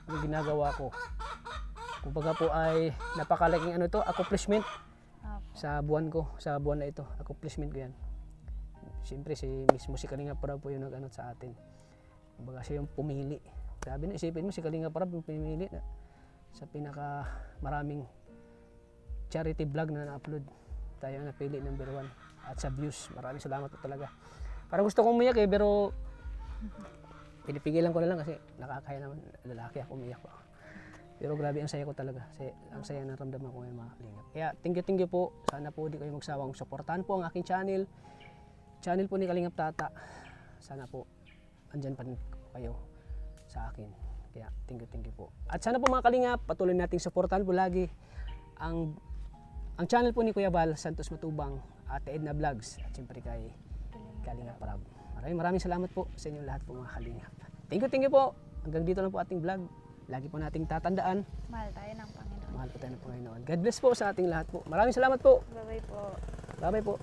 Speaker 3: yung ginagawa ko. Kumbaga po ay napakalaking ano to, accomplishment
Speaker 4: Apo.
Speaker 3: sa buwan ko, sa buwan na ito. Accomplishment ko yan. Siyempre si mismo si Kalingap Rab po yung nag-ano sa atin. Kumbaga siya yung pumili. Grabe na, isipin mo si Kalingap Rab yung pumili na sa pinaka maraming charity vlog na na-upload. Tayo ang napili number 1 at sa views. Maraming salamat po talaga. Parang gusto kong umiyak pero pinipigilan ko na lang kasi nakakaya naman, lalaki ako, umiyak ko. Pero grabe ang saya ko talaga. Ang saya na ramdaman ko ngayon mga Kalingap. Kaya thank you po. Sana po di kayo magsawang suportahan po ang aking channel. Channel po ni Kalingap Tata. Sana po andyan pa rin kayo sa akin. Kaya thank you po. At sana po mga Kalingap, patuloy nating suportahan po lagi ang channel po ni Kuya Val Santos Matubang, Ate Edna Vlogs at siyempre kay Kalingap Rab. Maraming salamat po sa inyo lahat po mga Kalingap. Thank you po. Hanggang dito lang po ating vlog. Lagi po nating tatandaan,
Speaker 4: Mahal tayo ng Panginoon.
Speaker 3: mahal po tayo ng Panginoon. God bless po sa ating lahat po. Maraming salamat po.
Speaker 4: Bye-bye po.
Speaker 3: Bye-bye po.